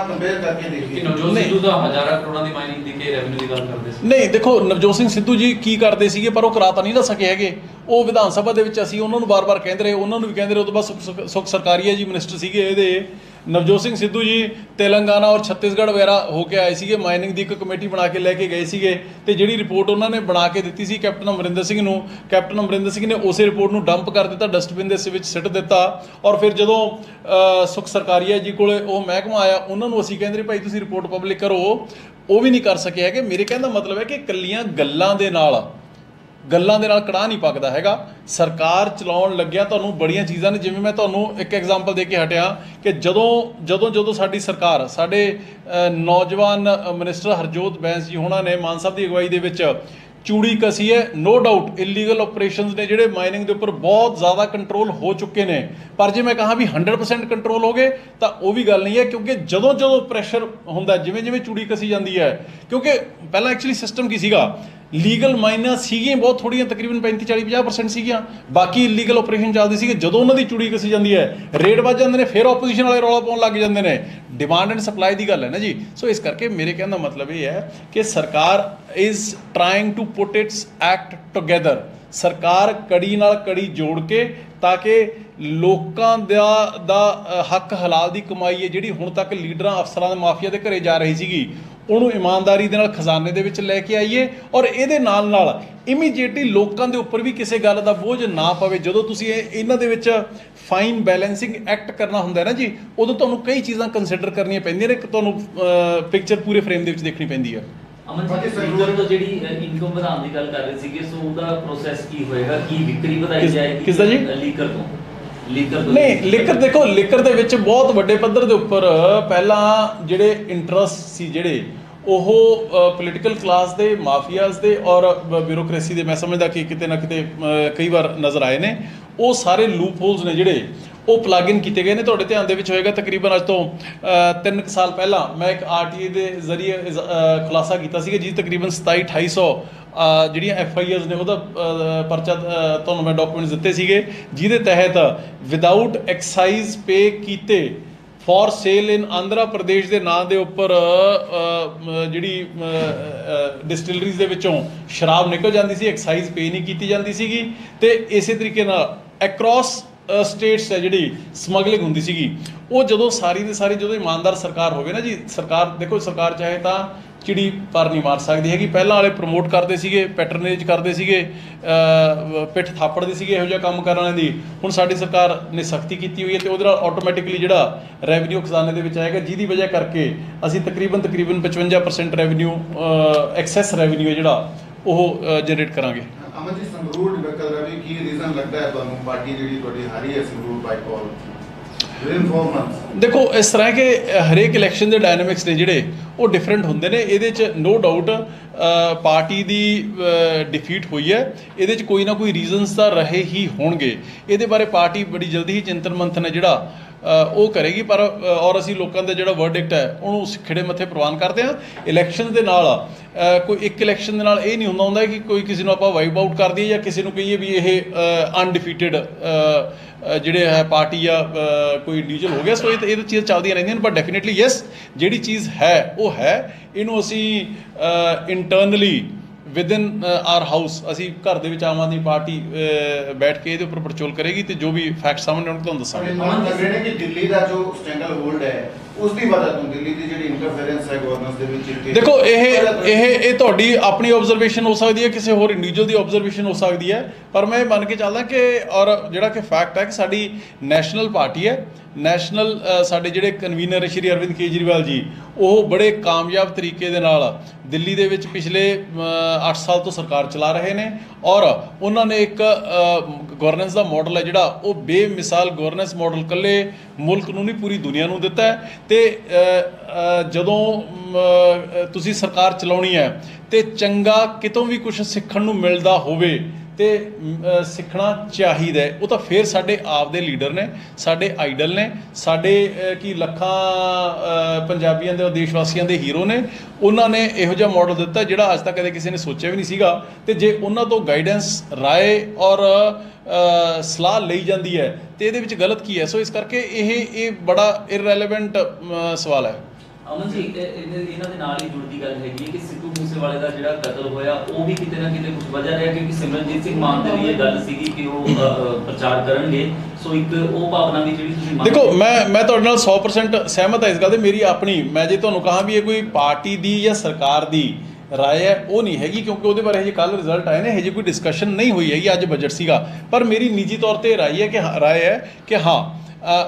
ਕੰਪੇਅਰ ਕਰਕੇ ਦੇਖੀਏ, ਨਵਜੋਤ ਸਿੱਧੂ ਦਾ ਹਜ਼ਾਰਾਂ ਕਰੋੜਾਂ ਦੀ ਮਾਈਨਿੰਗ ਦੀ ਕੇ ਰੈਵਨਿਊ ਦੀ ਗੱਲ ਕਰਦੇ ਸੀ। ਨਹੀਂ, ਦੇਖੋ ਨਵਜੋਤ ਸਿੰਘ ਸਿੱਧੂ ਜੀ ਕੀ ਕਰਦੇ ਸੀਗੇ, ਪਰ ਉਹ ਕਰਾ ਤਾਂ ਨਹੀਂ ਨਾ ਸਕੇ ਹੈਗੇ। ਉਹ ਵਿਧਾਨ ਸਭਾ ਦੇ ਵਿੱਚ ਅਸੀਂ ਉਹਨਾਂ ਨੂੰ ਬਾਰ-ਬਾਰ ਕਹਿੰਦੇ ਰਹੇ, ਉਹਨਾਂ ਨੂੰ ਵੀ ਕਹਿੰਦੇ ਰਹੇ। ਉਹ ਤੋਂ ਬਾਅਦ ਸੁਖ ਸਰਕਾਰੀਆ ਜੀ ਮਿਨਿਸਟਰ ਸੀਗੇ ਇਹਦੇ। ਨਵਜੋਤ ਸਿੰਘ ਸਿੱਧੂ ਜੀ ਤੇਲੰਗਾਨਾ ਔਰ ਛੱਤੀਸਗੜ੍ਹ ਵਗੈਰਾ ਹੋ ਕੇ ਆਏ ਸੀਗੇ, ਮਾਈਨਿੰਗ ਦੀ ਇੱਕ ਕਮੇਟੀ ਬਣਾ ਕੇ ਲੈ ਕੇ ਗਏ ਸੀਗੇ ਤੇ ਜਿਹੜੀ ਰਿਪੋਰਟ ਉਹਨਾਂ ਨੇ ਬਣਾ ਕੇ ਦਿੱਤੀ ਸੀ ਕੈਪਟਨ ਅਮਰਿੰਦਰ ਸਿੰਘ ਨੂੰ, ਕੈਪਟਨ ਅਮਰਿੰਦਰ ਸਿੰਘ ਨੇ ਉਸੇ ਰਿਪੋਰਟ ਨੂੰ ਡੰਪ ਕਰ ਦਿੱਤਾ, ਡਸਟਬਿਨ ਦੇ ਵਿੱਚ ਸਿੱਟ ਦਿੱਤਾ। ਔਰ ਫਿਰ ਜਦੋਂ ਸੁਖ ਸਰਕਾਰੀਆ ਜੀ ਕੋਲੇ ਉਹ ਮਹਿਕਮਾ ਆਇਆ, ਉਹਨਾਂ ਨੂੰ ਅਸੀਂ ਕਹਿੰਦੇ ਭਾਈ ਤੁਸੀਂ ਰਿਪੋਰਟ ਪਬਲਿਕ ਕਰੋ, ਉਹ ਵੀ ਨਹੀਂ ਕਰ ਸਕੇ ਹੈਗੇ। ਮੇਰੇ ਕਹਿਣ ਦਾ ਮਤਲਬ ਹੈ ਕਿ ਇਕੱਲੀਆਂ ਗੱਲਾਂ ਦੇ ਨਾਲ ਕੜਾਹ ਨਹੀਂ ਪੱਕਦਾ ਹੈਗਾ। ਸਰਕਾਰ ਚਲਾਉਣ ਲੱਗਿਆ ਤੁਹਾਨੂੰ ਬੜੀਆਂ ਚੀਜ਼ਾਂ ਨੇ, ਜਿਵੇਂ ਮੈਂ ਤੁਹਾਨੂੰ ਇੱਕ ਐਗਜ਼ਾਮਪਲ ਦੇ ਕੇ ਹਟਿਆ ਕਿ ਜਦੋਂ ਸਾਡੀ ਸਰਕਾਰ, ਸਾਡੇ ਨੌਜਵਾਨ ਮਿਨਿਸਟਰ ਹਰਜੋਤ ਬੈਂਸ ਜੀ ਹੋਣਾ ਨੇ ਮਾਨ ਸਾਹਿਬ ਦੀ ਅਗਵਾਈ ਦੇ ਵਿੱਚ ਚੂੜੀ ਕਸੀ ਹੈ। ਨੋ ਡਾਊਟ ਇਲੀਗਲ ਆਪਰੇਸ਼ਨਸ ਨੇ ਜਿਹੜੇ ਮਾਈਨਿੰਗ ਦੇ ਉੱਪਰ ਬਹੁਤ ਜ਼ਿਆਦਾ ਕੰਟਰੋਲ ਹੋ ਚੁੱਕੇ ਨੇ, ਪਰ ਜੇ ਮੈਂ ਕਹਾਂ ਵੀ 100% ਕੰਟਰੋਲ ਹੋ ਗਏ ਤਾਂ ਉਹ ਵੀ ਗੱਲ ਨਹੀਂ ਹੈ, ਕਿਉਂਕਿ ਜਦੋਂ ਪ੍ਰੈਸ਼ਰ ਹੁੰਦਾ, ਜਿਵੇਂ ਚੂੜੀ ਕਸੀ ਜਾਂਦੀ ਹੈ, ਕਿਉਂਕਿ ਪਹਿਲਾਂ ਐਕਚੁਅਲੀ ਸਿਸਟਮ ਕੀ ਸੀਗਾ, ਲੀਗਲ ਮਾਈਨਾਂ ਸੀਗੀਆਂ ਬਹੁਤ ਥੋੜ੍ਹੀਆਂ, ਤਕਰੀਬਨ 35-40-50% ਸੀਗੀਆਂ, ਬਾਕੀ ਇਲੀਗਲ ਆਪਰੇਸ਼ਨ ਚੱਲਦੀ ਸੀਗੇ। ਜਦੋਂ ਉਹਨਾਂ ਦੀ ਚੂੜੀ ਕਸੀ ਜਾਂਦੀ ਹੈ, ਰੇਟ ਵੱਧ ਜਾਂਦੇ ਨੇ, ਫਿਰ ਆਪੋਜੀਸ਼ਨ ਵਾਲੇ ਰੌਲਾ ਪਾਉਣ ਲੱਗ ਜਾਂਦੇ ਨੇ। ਡਿਮਾਂਡ ਐਂਡ ਸਪਲਾਈ ਦੀ ਗੱਲ ਹੈ ਨਾ ਜੀ। ਸੋ ਇਸ ਕਰਕੇ ਮੇਰੇ ਕਹਿਣ ਦਾ ਮਤਲਬ ਇਹ ਹੈ ਕਿ ਸਰਕਾਰ is trying to put its act together. ਸਰਕਾਰ ਕੜੀ ਨਾਲ ਕੜੀ ਜੋੜ ਕੇ, ਤਾਂ ਕਿ ਲੋਕਾਂ ਦਾ ਹੱਕ ਹਲਾਲ ਦੀ ਕਮਾਈ ਹੈ ਜਿਹੜੀ ਹੁਣ ਤੱਕ ਲੀਡਰਾਂ ਅਫਸਰਾਂ ਦੇ ਮਾਫੀਆ ਦੇ ਘਰੇ ਜਾ ਰਹੀ ਸੀਗੀ, ਉਹਨੂੰ ਇਮਾਨਦਾਰੀ ਦੇ ਨਾਲ ਖਜ਼ਾਨੇ ਦੇ ਵਿੱਚ ਲੈ ਕੇ ਆਈਏ। ਔਰ ਇਹਦੇ ਨਾਲ ਇਮੀਡੀਏਟਲੀ ਲੋਕਾਂ ਦੇ ਉੱਪਰ ਵੀ ਕਿਸੇ ਗੱਲ ਦਾ ਬੋਝ ਨਾ ਪਵੇ। ਜਦੋਂ ਤੁਸੀਂ ਇਹਨਾਂ ਦੇ ਵਿੱਚ ਫਾਈਨ ਬੈਲੈਂਸਿੰਗ ਐਕਟ ਕਰਨਾ ਹੁੰਦਾ ਨਾ ਜੀ, ਉਦੋਂ ਤੁਹਾਨੂੰ ਕਈ ਚੀਜ਼ਾਂ ਕੰਸੀਡਰ ਕਰਨੀਆਂ ਪੈਂਦੀਆਂ ਨੇ, ਤੁਹਾਨੂੰ ਪਿਕਚਰ ਪੂਰੇ ਫਰੇਮ ਦੇ ਵਿੱਚ ਦੇਖਣੀ ਪੈਂਦੀ ਹੈ। ਅਮਨ ਜੀ, ਲੀਕਰ ਤੋਂ ਜਿਹੜੀ ਇਨਕਮ ਵਧਾਉਣ ਦੀ ਗੱਲ ਕਰ ਰਹੇ ਸੀਗੇ, ਸੋ ਉਹਦਾ ਪ੍ਰੋਸੈਸ ਕੀ ਹੋਏਗਾ? ਕੀ ਵਿਕਰੀ ਵਧਾਈ ਜਾਏਗੀ ਕਿਸ ਦਾ ਜੀ? ਲੀਕਰ ਤੋਂ ਨਹੀਂ, ਲੀਕਰ ਦੇ ਵਿੱਚ ਬਹੁਤ ਵੱਡੇ ਪੱਧਰ ਦੇ ਉੱਪਰ ਪਹਿਲਾਂ ਜਿਹੜੇ ਇੰਟਰਸਟ ਸੀ, ਜਿਹੜੇ ਉਹ ਪੋਲੀਟੀਕਲ ਕਲਾਸ ਦੇ, ਮਾਫੀਆਜ਼ ਦੇ ਔਰ ਬਿਊਰੋਕ੍ਰੇਸੀ ਦੇ, ਮੈਂ ਸਮਝਦਾ ਕਿ ਕਿਤੇ ਨਾ ਕਿਤੇ ਕਈ ਵਾਰ ਨਜ਼ਰ ਆਏ ਨੇ। ਉਹ ਸਾਰੇ ਲੂਪ ਹੋਲਸ ਨੇ ਜਿਹੜੇ ਉਹ ਪਲੱਗ ਇਨ ਕੀਤੇ ਗਏ ਨੇ। ਤੁਹਾਡੇ ਧਿਆਨ ਦੇ ਵਿੱਚ ਹੋਏਗਾ ਤਕਰੀਬਨ ਅੱਜ ਤੋਂ 3 ਸਾਲ ਪਹਿਲਾਂ ਮੈਂ ਇੱਕ RTA ਦੇ ਜ਼ਰੀਏ ਖੁਲਾਸਾ ਕੀਤਾ ਸੀਗਾ, ਜੀ ਤਕਰੀਬਨ 27-2800 ਜਿਹੜੀਆਂ FIRs ਨੇ ਉਹਦਾ ਪਰਚਾ ਤੁਹਾਨੂੰ ਮੈਂ ਡਾਕੂਮੈਂਟਸ ਦਿੱਤੇ ਸੀਗੇ, ਜਿਹਦੇ ਤਹਿਤ ਵਿਦਾਊਟ ਐਕਸਾਈਜ਼ ਪੇ ਕੀਤੇ ਫॉर ਸੇਲ ਇਨ ਆਂਧਰਾ ਪ੍ਰਦੇਸ਼ ਦੇ ਨਾਂ ਦੇ ਉੱਪਰ ਜਿਹੜੀ ਡਿਸਟਿਲਰੀਜ਼ ਦੇ ਵਿੱਚੋਂ ਸ਼ਰਾਬ ਨਿਕਲ ਜਾਂਦੀ ਸੀ, ਐਕਸਾਈਜ਼ ਪੇ ਨਹੀਂ ਕੀਤੀ ਜਾਂਦੀ ਸੀਗੀ, ਤੇ ਇਸੇ ਤਰੀਕੇ ਨਾਲ ਅਕ੍ਰੋਸ ਸਟੇਟਸ ਹੈ ਜਿਹੜੀ ਸਮਗਲਿੰਗ ਹੁੰਦੀ ਸੀਗੀ। ਉਹ ਜਦੋਂ ਸਾਰੀ ਦੀ ਸਾਰੀ ਜਦੋਂ ਇਮਾਨਦਾਰ ਸਰਕਾਰ ਹੋਵੇ ਨਾ ਜੀ, ਸਰਕਾਰ ਦੇਖੋ, ਸਰਕਾਰ ਚਾਹੇ ਤਾਂ ਚਿੜੀ ਪਰ ਨਹੀਂ ਮਾਰ ਸਕਦੀ ਹੈਗੀ। ਪਹਿਲਾਂ ਵਾਲੇ ਪ੍ਰਮੋਟ ਕਰਦੇ ਸੀਗੇ, ਪੈਟਰਨੇਜ ਕਰਦੇ ਸੀਗੇ, ਪਿੱਠ ਥਾਪੜਦੇ ਸੀਗੇ ਇਹੋ ਜਿਹਾ ਕੰਮ ਕਰਨ ਵਾਲਿਆਂ ਦੀ। ਹੁਣ ਸਾਡੀ ਸਰਕਾਰ ਨੇ ਸਖਤੀ ਕੀਤੀ ਹੋਈ ਹੈ ਤੇ ਉਹਦੇ ਨਾਲ ਆਟੋਮੈਟਿਕਲੀ ਜਿਹੜਾ ਰੈਵਨਿਊ ਖਜ਼ਾਨੇ ਦੇ ਵਿੱਚ ਆਏਗਾ, ਜਿਹਦੀ ਵਜ੍ਹਾ ਕਰਕੇ ਅਸੀਂ ਤਕਰੀਬਨ 55% ਰੈਵਨਿਊ, ਐਕਸੈਸ ਰੈਵਨਿਊ ਹੈ ਜਿਹੜਾ ਉਹ ਜਨਰੇਟ ਕਰਾਂਗੇ। ਅਮਨ ਜੀ, ਸੰਗਰੂਰ ਡਿਬੇਕਲ ਦਾ ਵੀ ਕੀ ਰੀਜ਼ਨ ਲੱਗਦਾ ਹੈ ਤੁਹਾਨੂੰ? ਪਾਰਟੀ ਜਿਹੜੀ ਤੁਹਾਡੀ ਹਾਰੀ ਹੈ ਸੰਗਰੂਰ ਬਾਈ ਕਾਲ ਵਿਦਿਨ 4 months ਦੇਖੋ ਇਸ ਤਰ੍ਹਾਂ ਕਿ ਹਰੇਕ ਇਲੈਕਸ਼ਨ ਦੇ ਡਾਇਨਾਮਿਕਸ ਨੇ ਜਿਹੜੇ ਉਹ ਡਿਫਰੈਂਟ ਹੁੰਦੇ ਨੇ। ਇਹਦੇ 'ਚ ਨੋ ਡਾਊਟ ਪਾਰਟੀ ਦੀ ਡਿਫੀਟ ਹੋਈ ਹੈ, ਇਹਦੇ 'ਚ ਕੋਈ ਨਾ ਕੋਈ ਰੀਜ਼ਨਸ ਤਾਂ ਰਹੇ ਹੀ ਹੋਣਗੇ। ਇਹਦੇ ਬਾਰੇ ਪਾਰਟੀ ਬੜੀ ਜਲਦੀ ਹੀ ਚਿੰਤਨ ਮੰਥਨ ਹੈ ਜਿਹੜਾ ਉਹ ਕਰੇਗੀ, ਪਰ ਔਰ ਅਸੀਂ ਲੋਕਾਂ ਦਾ ਜਿਹੜਾ ਵਰਡਿਕਟ ਹੈ ਉਹਨੂੰ ਖਿੜੇ ਮੱਥੇ ਪ੍ਰਵਾਨ ਕਰਦੇ ਹਾਂ। ਇਲੈਕਸ਼ਨ ਦੇ ਨਾਲ ਕੋਈ ਇੱਕ ਇਲੈਕਸ਼ਨ ਦੇ ਨਾਲ ਇਹ ਨਹੀਂ ਹੁੰਦਾ ਕਿ ਕੋਈ ਕਿਸੇ ਨੂੰ ਆਪਾਂ ਵਾਈਪ ਆਊਟ ਕਰ ਦਈਏ ਜਾਂ ਕਿਸੇ ਨੂੰ ਕਹੀਏ ਵੀ ਇਹ ਅਨਡਿਫੀਟਡ ਜਿਹੜੇ ਹੈ ਪਾਰਟੀ ਆ ਕੋਈ ਇੰਡੀਵਿਜੂਅਲ ਹੋ ਗਿਆ। ਸੋ ਇਹ ਚੀਜ਼ਾਂ ਚੱਲਦੀਆਂ ਰਹਿੰਦੀਆਂ ਨੇ, ਪਰ ਡੈਫੀਨੇਟਲੀ ਯੈਸ ਜਿਹੜੀ ਚੀਜ਼ ਹੈ ਉਹ ਹੈ। ਇਹਨੂੰ ਅਸੀਂ ਇੰਟਰਨਲੀ ਵਿਦਨ ਆਰ ਹਾਊਸ ਅਸੀਂ ਘਰ ਦੇ ਵਿੱਚ ਆਮ ਆਦਮੀ ਪਾਰਟੀ ਬੈਠ ਕੇ ਇਹਦੇ ਉੱਪਰ ਪੜਚੋਲ ਕਰੇਗੀ ਤੇ ਜੋ ਵੀ ਫੈਕਟ ਸਾਹਮਣੇ ਆਉਣਗੇ ਤੁਹਾਨੂੰ ਦੱਸਾਂਗੇ। ਲੱਗ ਰਿਹਾ ਕਿ ਦਿੱਲੀ ਦਾ ਜੋ ਸਟੈਂਗਲ ਹੋਲਡ ਹੈ ਉਸ ਦੀ ਵਜ੍ਹਾ ਤੋਂ ਦਿੱਲੀ ਦੀ ਜਿਹੜੀ ਇੰਟਰਫੇਰੈਂਸ ਹੈ ਗਵਰਨੈਂਸ ਦੇ ਵਿੱਚ, ਦੇਖੋ ਇਹ ਤੁਹਾਡੀ ਆਪਣੀ ਆਬਜ਼ਰਵੇਸ਼ਨ ਹੋ ਸਕਦੀ ਹੈ, ਕਿਸੇ ਹੋਰ ਇੰਡੀਵਿਜੂਅਲ ਦੀ ਆਬਜ਼ਰਵੇਸ਼ਨ ਹੋ ਸਕਦੀ ਹੈ, ਪਰ ਮੈਂ ਇਹ ਮੰਨ ਕੇ ਚੱਲਦਾ ਕਿ ਔਰ ਜਿਹੜਾ ਕਿ ਫੈਕਟ ਹੈ ਕਿ ਸਾਡੀ ਨੈਸ਼ਨਲ ਪਾਰਟੀ ਹੈ, ਨੈਸ਼ਨਲ ਸਾਡੇ ਜਿਹੜੇ ਕਨਵੀਨਰ ਸ਼੍ਰੀ ਅਰਵਿੰਦ ਕੇਜਰੀਵਾਲ ਜੀ ਉਹ ਬੜੇ ਕਾਮਯਾਬ ਤਰੀਕੇ ਦੇ ਨਾਲ ਦਿੱਲੀ ਦੇ ਵਿੱਚ ਪਿਛਲੇ 8 ਸਾਲ ਤੋਂ ਸਰਕਾਰ ਚਲਾ ਰਹੇ ਨੇ ਔਰ ਉਹਨਾਂ ਨੇ ਇੱਕ ਗਵਰਨੈਂਸ ਦਾ ਮਾਡਲ ਹੈ ਜਿਹੜਾ ਉਹ ਬੇਮਿਸਾਲ ਗਵਰਨੈਂਸ ਮਾਡਲ ਇਕੱਲੇ ਮੁਲਕ ਨੂੰ ਨਹੀਂ ਪੂਰੀ ਦੁਨੀਆ ਨੂੰ ਦਿੱਤਾ ਹੈ। ਤੇ ਜਦੋਂ ਤੁਸੀਂ ਸਰਕਾਰ ਚਲਾਉਣੀ ਹੈ ਤੇ ਚੰਗਾ ਕਿਤੋਂ ਵੀ ਕੁਝ ਸਿੱਖਣ ਨੂੰ ਮਿਲਦਾ ਹੋਵੇ ਤੇ ਸਿੱਖਣਾ ਚਾਹੀਦਾ, ਉਹ ਤਾਂ ਫਿਰ ਸਾਡੇ ਆਪ ਦੇ ਲੀਡਰ ਨੇ, ਸਾਡੇ ਆਈਡਲ ਨੇ, ਸਾਡੇ ਕੀ ਲੱਖਾਂ ਪੰਜਾਬੀਆਂ ਦੇ ਦੇਸ਼ ਵਾਸੀਆਂ ਦੇ ਹੀਰੋ ਨੇ। ਉਹਨਾਂ ਨੇ ਇਹੋ ਜਿਹਾ ਮਾਡਲ ਦਿੱਤਾ ਜਿਹੜਾ ਅੱਜ ਤੱਕ ਕਦੇ ਕਿਸੇ ਨੇ ਸੋਚਿਆ ਵੀ ਨਹੀਂ ਸੀਗਾ, ਤੇ ਜੇ ਉਹਨਾਂ ਤੋਂ ਗਾਈਡੈਂਸ ਰਾਏ ਔਰ ਸਲਾਹ ਲਈ ਜਾਂਦੀ ਹੈ ਤੇ ਇਹਦੇ ਵਿੱਚ ਗਲਤ ਕੀ ਹੈ। ਸੋ ਇਸ ਕਰਕੇ ਇਹ ਬੜਾ ਇਰਰੈਲੇਵੈਂਟ ਸਵਾਲ ਹੈ। ਅਮਨ ਜੀ ਇਹਨਾਂ ਦੇ ਨਾਲ ਹੀ ਜੁੜਦੀ ਗੱਲ ਹੈਗੀ ਹੈ ਕਿ ਸਿੱਧੂ ਮੂਸੇਵਾਲੇ ਦਾ ਜਿਹੜਾ ਕਤਲ ਹੋਇਆ ਉਹ ਵੀ ਕਿਤੇ ਨਾ ਕਿਤੇ ਕੁਝ ਵਜ੍ਹਾ ਰਿਹਾ, ਕਿਉਂਕਿ ਸਿਮਰਨਜੀਤ ਸਿੰਘ ਮਾਨ ਦੇ ਲਈ ਇਹ ਗੱਲ ਸੀਗੀ ਕਿ ਉਹ ਪ੍ਰਚਾਰ ਕਰਨਗੇ। ਸੋ ਇੱਕ ਉਹ ਭਾਵਨਾ ਵੀ ਜਿਹੜੀ ਤੁਸੀਂ ਦੇਖੋ ਮੈਂ ਤੁਹਾਡੇ ਨਾਲ 100% ਸਹਿਮਤ ਹਾਂ ਇਸ ਗੱਲ ਤੇ। ਮੇਰੀ ਆਪਣੀ ਮੈਂ ਜੇ ਤੁਹਾਨੂੰ ਕਹਾਂ ਵੀ ਇਹ ਕੋਈ ਪਾਰਟੀ ਦੀ ਜਾਂ ਸਰਕਾਰ ਦੀ ਰਾਏ ਹੈ ਉਹ ਨਹੀਂ ਹੈਗੀ, ਕਿਉਂਕਿ ਉਹਦੇ ਬਾਰੇ ਹਜੇ ਕੱਲ੍ਹ ਰਿਜ਼ਲਟ ਆਏ ਨੇ, ਹਜੇ ਕੋਈ ਡਿਸਕਸ਼ਨ ਨਹੀਂ ਹੋਈ ਹੈਗੀ। ਅੱਜ ਬਜਟ ਸੀਗਾ, ਪਰ ਮੇਰੀ ਨਿੱਜੀ ਤੌਰ 'ਤੇ ਰਾਏ ਹੈ ਕਿ ਹਾਂ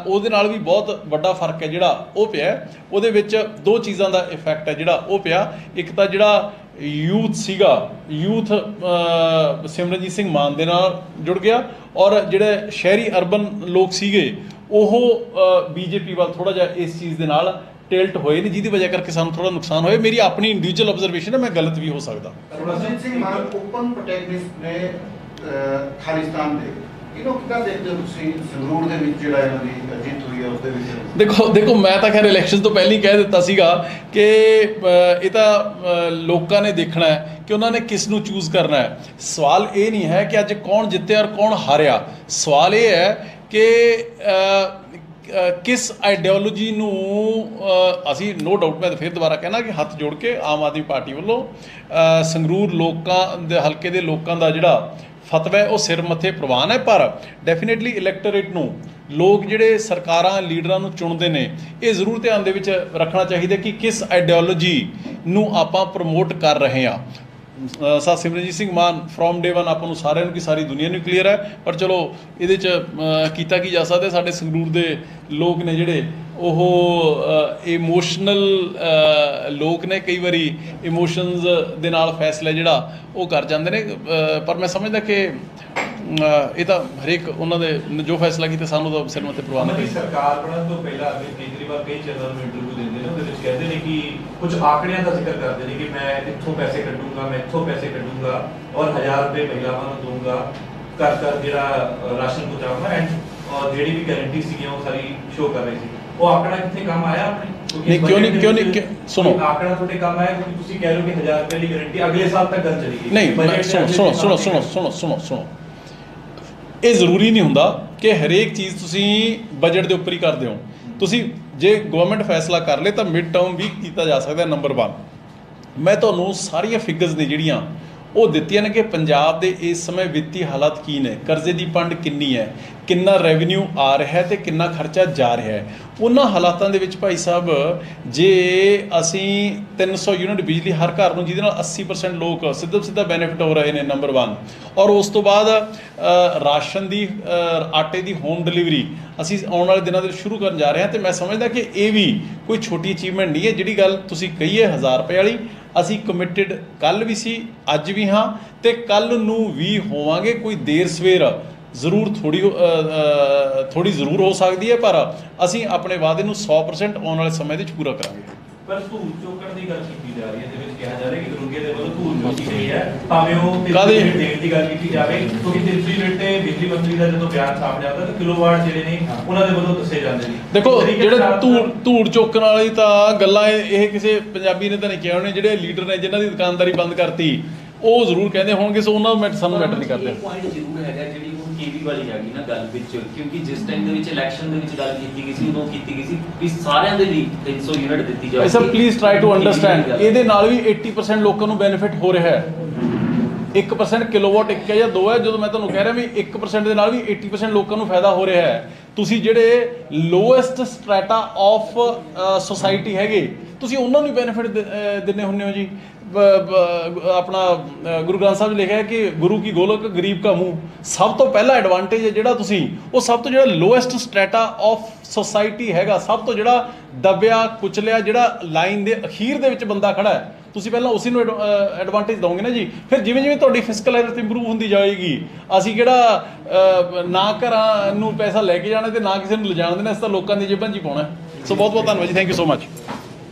ਉਹਦੇ ਨਾਲ ਵੀ ਬਹੁਤ ਵੱਡਾ ਫਰਕ ਹੈ ਜਿਹੜਾ ਉਹ ਪਿਆ। ਉਹਦੇ ਵਿੱਚ ਦੋ ਚੀਜ਼ਾਂ ਦਾ ਇਫੈਕਟ ਹੈ ਜਿਹੜਾ ਉਹ ਪਿਆ। ਇੱਕ ਤਾਂ ਜਿਹੜਾ ਯੂਥ ਸੀਗਾ, ਯੂਥ ਸਿਮਰਨਜੀਤ ਸਿੰਘ ਮਾਨ ਦੇ ਨਾਲ ਜੁੜ ਗਿਆ ਔਰ ਜਿਹੜੇ ਸ਼ਹਿਰੀ ਅਰਬਨ ਲੋਕ ਸੀਗੇ ਉਹ ਬੀਜੇਪੀ ਵੱਲ ਥੋੜ੍ਹਾ ਜਿਹਾ ਇਸ ਚੀਜ਼ ਦੇ ਨਾਲ ਟਿਲਟ ਹੋਏ ਨੇ, ਜਿਹਦੀ ਵਜ੍ਹਾ ਕਰਕੇ ਸਾਨੂੰ ਥੋੜ੍ਹਾ ਨੁਕਸਾਨ ਹੋਇਆ। ਮੇਰੀ ਆਪਣੀ ਇੰਡੀਵਿਜੂਅਲ ਆਬਜ਼ਰਵੇਸ਼ਨ ਹੈ, ਮੈਂ ਗਲਤ ਵੀ ਹੋ ਸਕਦਾ। ਸਿਮਰਨਜੀਤ ਸਿੰਘ ਮਾਨ ਓਪਨ ਪ੍ਰੋਟੈਗਨਿਸਟ ਨੇ ਖਾਲਿਸਤਾਨ ਦੇ, ਇਹਨੂੰ ਕਿੱਦਾਂ ਦੇਖਦੇ ਹੋ ਤੁਸੀਂ? ਸੰਗਰੂਰ ਦੇ ਵਿੱਚ ਜਿਹੜਾ ਇਹਨਾਂ ਦੀ ਜਿੱਤ ਹੋਈ ਹੈ ਉਸ ਦੇ ਵਿੱਚ ਦੇਖੋ ਮੈਂ ਤਾਂ ਖੈਰ ਇਲੈਕਸ਼ਨ ਤੋਂ ਪਹਿਲਾਂ ਹੀ ਕਹਿ ਦਿੱਤਾ ਸੀਗਾ ਕਿ ਇਹ ਤਾਂ ਲੋਕਾਂ ਨੇ ਦੇਖਣਾ ਹੈ ਕਿ ਉਹਨਾਂ ਨੇ ਕਿਸ ਨੂੰ ਚੂਜ਼ ਕਰਨਾ ਹੈ। ਸਵਾਲ ਇਹ ਨਹੀਂ ਹੈ ਕਿ ਅੱਜ ਕੌਣ ਜਿੱਤਿਆ ਔਰ ਕੌਣ ਹਾਰਿਆ, ਸਵਾਲ ਇਹ ਹੈ ਕਿ ਕਿਸ ਆਈਡੀਓਲੋਜੀ ਨੂੰ ਅਸੀਂ ਨੋ ਡਾਊਟ ਮੈਂ ਫਿਰ ਦੁਬਾਰਾ ਕਹਿਣਾ ਕਿ ਹੱਥ ਜੋੜ ਕੇ ਆਮ ਆਦਮੀ ਪਾਰਟੀ ਵੱਲੋਂ ਸੰਗਰੂਰ ਲੋਕਾਂ ਦੇ ਹਲਕੇ ਦੇ ਲੋਕਾਂ ਦਾ ਜਿਹੜਾ ਫਤਵਾ ਹੈ ਉਹ ਸਿਰ ਮੱਥੇ ਪ੍ਰਵਾਨ ਹੈ। ਪਰ ਡੈਫੀਨੇਟਲੀ ਇਲੈਕਟੋਰੇਟ ਨੂੰ ਲੋਕ ਜਿਹੜੇ ਸਰਕਾਰਾਂ ਲੀਡਰਾਂ ਨੂੰ ਚੁਣਦੇ ਨੇ ਇਹ ਜ਼ਰੂਰ ਧਿਆਨ ਦੇ ਵਿੱਚ ਰੱਖਣਾ ਚਾਹੀਦਾ ਕਿ ਕਿਸ ਆਈਡੀਓਲੋਜੀ ਨੂੰ ਆਪਾਂ ਪ੍ਰਮੋਟ ਕਰ ਰਹੇ ਹਾਂ। Sir Simranjit Singh Mann from day 1 ਆਪਾਂ ਨੂੰ ਸਾਰਿਆਂ ਨੂੰ ਕਿ ਸਾਰੀ ਦੁਨੀਆ ਨੂੰ ਕਲੀਅਰ ਹੈ, ਪਰ ਚਲੋ ਇਹਦੇ 'ਚ ਕੀਤਾ ਕੀ ਜਾ ਸਕਦਾ। ਸਾਡੇ ਸੰਗਰੂਰ ਦੇ ਲੋਕ ਨੇ ਜਿਹੜੇ ਉਹ ਇਮੋਸ਼ਨਲ ਲੋਕ ਨੇ, ਕਈ ਵਾਰੀ ਇਮੋਸ਼ਨਸ ਦੇ ਨਾਲ ਫੈਸਲਾ ਜਿਹੜਾ ਉਹ ਕਰ ਜਾਂਦੇ ਨੇ, ਪਰ ਮੈਂ ਸਮਝਦਾ ਕਿ ਇਹ ਤਾਂ ਹਰੇਕ ਉਹਨਾਂ ਦੇ ਜੋ ਫੈਸਲਾ ਕੀਤਾ ਸਾਨੂੰ ਤਾਂ ਸਿਰ ਮੱਥੇ ਪ੍ਰਵਾਨ ਹੈ। ਸਰਕਾਰ ਬਣਨ ਤੋਂ ਪਹਿਲਾਂ ਅਰਵਿੰਦ ਕੇਜਰੀਵਾਲ ਕਈ ਚੈਨਲ ਨੂੰ ਇੰਟਰਵਿਊ ਦਿੰਦੇ ਨੇ, ਉਹਦੇ ਵਿੱਚ ਕਹਿੰਦੇ ਨੇ ਕਿ ਕੁਝ ਆંકੜਿਆਂ ਦਾ ਜ਼ਿਕਰ ਕਰਦੇ ਨੇ ਕਿ ਮੈਂ ਇੱਥੋਂ ਪੈਸੇ ਕੱਢੂੰਗਾ, ਮੈਂ ਇੱਥੋਂ ਪੈਸੇ ਕੱਢੂੰਗਾ ਔਰ 1000 ਰੁਪਏ ਮਹਿਲਾਵਾਂ ਨੂੰ ਦਊਂਗਾ, ਕਰ ਜਿਹੜਾ ਰਾਸ਼ਨ ਪਹੁੰਚਾਊਂਗਾ ਐਂਡ ਔਰ ਜਿਹੜੀ ਵੀ ਗਾਰੰਟੀ ਸੀਗੀਆਂ ਉਹ ਸਾਰੀ ਸ਼ੋਅ ਕਰ ਰਹੀ ਸੀ। ਉਹ ਆંકੜਾ ਕਿੱਥੇ ਕੰਮ ਆਇਆ ਆਪਣੇ? ਕਿਉਂ ਨਹੀਂ ਸੁਣੋ, ਆંકੜਾ ਤੁਹਾਡੇ ਕੰਮ ਆਇਆ ਕਿਉਂਕਿ ਤੁਸੀਂ ਕਹਿ ਰਹੇ ਹੋ ਕਿ 1000 ਰੁਪਏ ਦੀ ਗਾਰੰਟੀ ਅਗਲੇ ਸਾਲ ਤੱਕ ਗੱਲ ਚਲੇਗੀ। ਨਹੀਂ ਸੁਣੋ ਇਹ ਜ਼ਰੂਰੀ ਨਹੀਂ ਹੁੰਦਾ ਕਿ ਹਰੇਕ ਚੀਜ਼ ਤੁਸੀਂ ਬਜਟ ਦੇ ਉੱਪਰ ਹੀ ਕਰਦੇ ਹੋ। ਤੁਸੀਂ ਜੇ ਗਵਰਨਮੈਂਟ ਫੈਸਲਾ ਕਰ ਲੇ ਤਾਂ ਮਿਡ ਟਰਮ ਵੀ ਕੀਤਾ ਜਾ ਸਕਦਾ। ਨੰਬਰ 1 ਮੈਂ ਤੁਹਾਨੂੰ ਸਾਰੀਆਂ ਫਿਗਰਸ ਨੇ ਜਿਹੜੀਆਂ ਉਹ ਦਿੱਤੀਆਂ ਨੇ ਕਿ ਪੰਜਾਬ ਦੇ ਇਸ ਸਮੇਂ ਵਿੱਤੀ ਹਾਲਾਤ ਕੀ ਨੇ, ਕਰਜ਼ੇ ਦੀ ਪੰਡ ਕਿੰਨੀ ਹੈ, ਕਿੰਨਾ ਰੈਵਨਿਊ ਆ ਰਿਹਾ ਹੈ ਤੇ ਕਿੰਨਾ ਖਰਚਾ ਜਾ ਰਿਹਾ ਹੈ। ਉਹਨਾਂ ਹਾਲਾਤਾਂ ਦੇ ਵਿੱਚ ਭਾਈ ਸਾਹਿਬ ਜੇ ਅਸੀਂ 300 ਯੂਨਿਟ ਬਿਜਲੀ ਹਰ ਘਰ ਨੂੰ, ਜਿਹਦੇ ਨਾਲ 80% ਲੋਕ ਸਿੱਧਾ ਬੈਨੀਫਿਟ ਹੋ ਰਹੇ ਨੇ, ਨੰਬਰ 1, ਔਰ ਉਸ ਤੋਂ ਬਾਅਦ ਰਾਸ਼ਨ ਦੀ ਆਟੇ ਦੀ ਹੋਮ ਡਿਲੀਵਰੀ ਅਸੀਂ ਆਉਣ ਵਾਲੇ ਦਿਨਾਂ ਦੇ ਵਿੱਚ ਸ਼ੁਰੂ ਕਰਨ ਜਾ ਰਹੇ ਹਾਂ। ਤੇ ਮੈਂ ਸਮਝਦਾ ਕਿ ਇਹ ਵੀ ਕੋਈ ਛੋਟੀ ਅਚੀਵਮੈਂਟ ਨਹੀਂ ਹੈ। ਜਿਹੜੀ ਗੱਲ ਤੁਸੀਂ ਕਹੀ ਹੈ 1000 ਰੁਪਏ ਵਾਲੀ, ਅਸੀਂ ਕਮਿਟਡ ਕੱਲ੍ਹ ਵੀ ਸੀ, ਅੱਜ ਵੀ ਹਾਂ ਤੇ ਕੱਲ੍ਹ ਨੂੰ ਵੀ ਹੋਵਾਂਗੇ। ਕੋਈ ਦੇਰ ਸਵੇਰ ਜ਼ਰੂਰ ਥੋੜੀ ਜ਼ਰੂਰ ਹੋ ਸਕਦੀ ਹੈ, ਪਰ ਅਸੀਂ ਆਪਣੇ ਵਾਅਦੇ ਨੂੰ 100% ਆਉਣ ਵਾਲੇ ਸਮੇਂ ਦੇ ਵਿੱਚ ਪੂਰਾ ਕਰਾਂਗੇ। ਪਰ ਧੂੜ ਚੋਕਣ ਦੀ ਗੱਲ ਕੀਤੀ ਜਾ ਰਹੀ ਹੈ, ਇਹਦੇ ਵਿੱਚ ਕਿਹਾ ਜਾ ਰਿਹਾ ਕਿ ਦਰੁਗੇ ਦੇ ਵੱਲੋਂ ਧੂੜ ਚੋਕੀ ਗਈ ਹੈ, ਭਾਵੇਂ ਉਹ ਕਾਹਦੀ? ਦੇਣ ਦੀ ਗੱਲ ਕੀਤੀ ਜਾਵੇ, ਕਿਉਂਕਿ 300 ਯੂਨਿਟ ਤੇ ਬਿਜਲੀ ਮੰਤਰੀ ਦਾ ਜਦੋਂ ਬਿਆਨ ਸਾਹਮਣੇ ਆਉਂਦਾ ਤਾਂ ਕਿਲੋਵਾਟ ਜਿਹੜੇ ਨੇ ਉਹਨਾਂ ਦੇ ਵੱਲੋਂ ਦੱਸੇ ਜਾਂਦੇ ਨੇ। ਦੇਖੋ ਤਰੀਕੇ ਜਿਹੜੇ ਨਾਲ ਧੂੜ ਚੋਕਣ ਵਾਲੀ ਤਾਂ ਗੱਲਾਂ ਇਹ ਕਿਸੇ ਪੰਜਾਬੀ ਨੇ ਤਾਂ ਨਹੀਂ ਕਿਹਾ ਹੋਣੇ, ਜਿਹੜੇ ਲੀਡਰ ਨੇ ਜਿਨ੍ਹਾਂ ਦੀ ਦੁਕਾਨਦਾਰੀ ਬੰਦ ਕਰਤੀ ਉਹ ਜ਼ਰੂਰ ਕਹਿੰਦੇ ਹੋਣਗੇ, ਸੋ ਉਹਨਾਂ ਨੂੰ ਸਾਨੂੰ ਮੈਟਰ ਨਹੀਂ ਕਰਦੇ। ਪੁਆਇੰਟ ਜ਼ਰੂਰ ਹੈਗਾ ਜਿਹੜੀ ਹੁਣ ਕੇਵੀ ਵਾਲੀ ਆ ਗਈ ਨਾ ਗੱਲ ਵਿੱਚ, ਕਿਉਂਕਿ ਜਿਸ ਟਾਈਮ ਦੇ ਵਿੱਚ ਇਲੈਕਸ਼ਨ ਦੇ ਵਿੱਚ ਗੱਲ ਕੀਤੀ ਗਈ ਸੀ ਉਦੋਂ ਕੀਤੀ ਗਈ ਸੀ ਵੀ ਸਾਰਿਆਂ ਦੇ ਲਈ 300 ਯੂਨਿਟ ਦਿੱਤੀ ਜਾਊਗੀ। Sir please try to understand, ਇਹਦੇ ਨਾਲ ਵੀ 80% ਲੋਕਾਂ ਨੂੰ ਬੈਨੀਫਿਟ ਹੋ ਰਿਹਾ ਹੈ। 1% ਕਿਲੋਵਾਟ ਇੱਕ ਹੈ ਜਾਂ ਦੋ ਹੈ, ਜਦੋਂ ਮੈਂ ਤੁਹਾਨੂੰ ਕਹਿ ਰਿਹਾ ਵੀ 1% ਦੇ ਨਾਲ ਵੀ 80% ਲੋਕਾਂ ਨੂੰ ਫਾਇਦਾ ਹੋ ਰਿਹਾ ਹੈ। ਤੁਸੀਂ ਜਿਹੜੇ ਲੋਐਸਟ ਸਟ੍ਰੈਟਾ ਆਫ ਸੋਸਾਇਟੀ ਹੈਗੇ, ਤੁਸੀਂ ਉਹਨਾਂ ਨੂੰ ਬੈਨੀਫਿਟ ਦਿੰਦੇ ਹੁੰਦੇ ਹੋ ਜੀ। ਆਪਣਾ ਗੁਰੂ ਗ੍ਰੰਥ ਸਾਹਿਬ 'ਚ ਲਿਖਿਆ ਹੈ ਕਿ ਗੁਰੂ ਕੀ ਗੋਲਕ ਗਰੀਬ ਕਾ ਮੂੰਹ। ਸਭ ਤੋਂ ਪਹਿਲਾ ਐਡਵਾਂਟੇਜ ਹੈ ਜਿਹੜਾ ਤੁਸੀਂ ਉਹ ਸਭ ਤੋਂ ਜਿਹੜਾ ਲੋਐਸਟ ਸਟ੍ਰੈਟਾ ਆਫ ਸੋਸਾਇਟੀ ਹੈਗਾ, ਸਭ ਤੋਂ ਜਿਹੜਾ ਦਬਿਆ ਕੁਚਲਿਆ, ਜਿਹੜਾ ਲਾਈਨ ਦੇ ਅਖੀਰ ਦੇ ਵਿੱਚ ਬੰਦਾ ਖੜਾ ਹੈ, ਤੁਸੀਂ ਪਹਿਲਾਂ ਉਸੇ ਨੂੰ ਐਡਵਾਂਟੇਜ ਦਿਓਗੇ ਨਾ ਜੀ। ਫਿਰ ਜਿਵੇਂ ਜਿਵੇਂ ਤੁਹਾਡੀ ਫਿਸਕਲ ਹੈਲਥ ਇੰਪਰੂਵ ਹੁੰਦੀ ਜਾਏਗੀ, ਅਸੀਂ ਕਿਹੜਾ ਨਾ ਘਰਾਂ ਨੂੰ ਪੈਸਾ ਲੈ ਕੇ ਜਾਣਾ ਤੇ ਨਾ ਕਿਸੇ ਨੂੰ ਲਿਜਾਣ ਦੇਣਾ, ਇਸ ਤਾਂ ਲੋਕਾਂ ਦੀ ਜੇਬਾਂ 'ਚ ਹੀ ਪਾਉਣਾ। ਸੋ ਬਹੁਤ ਬਹੁਤ ਧੰਨਵਾਦ ਜੀ, ਥੈਂਕ ਯੂ ਸੋ ਮਚ।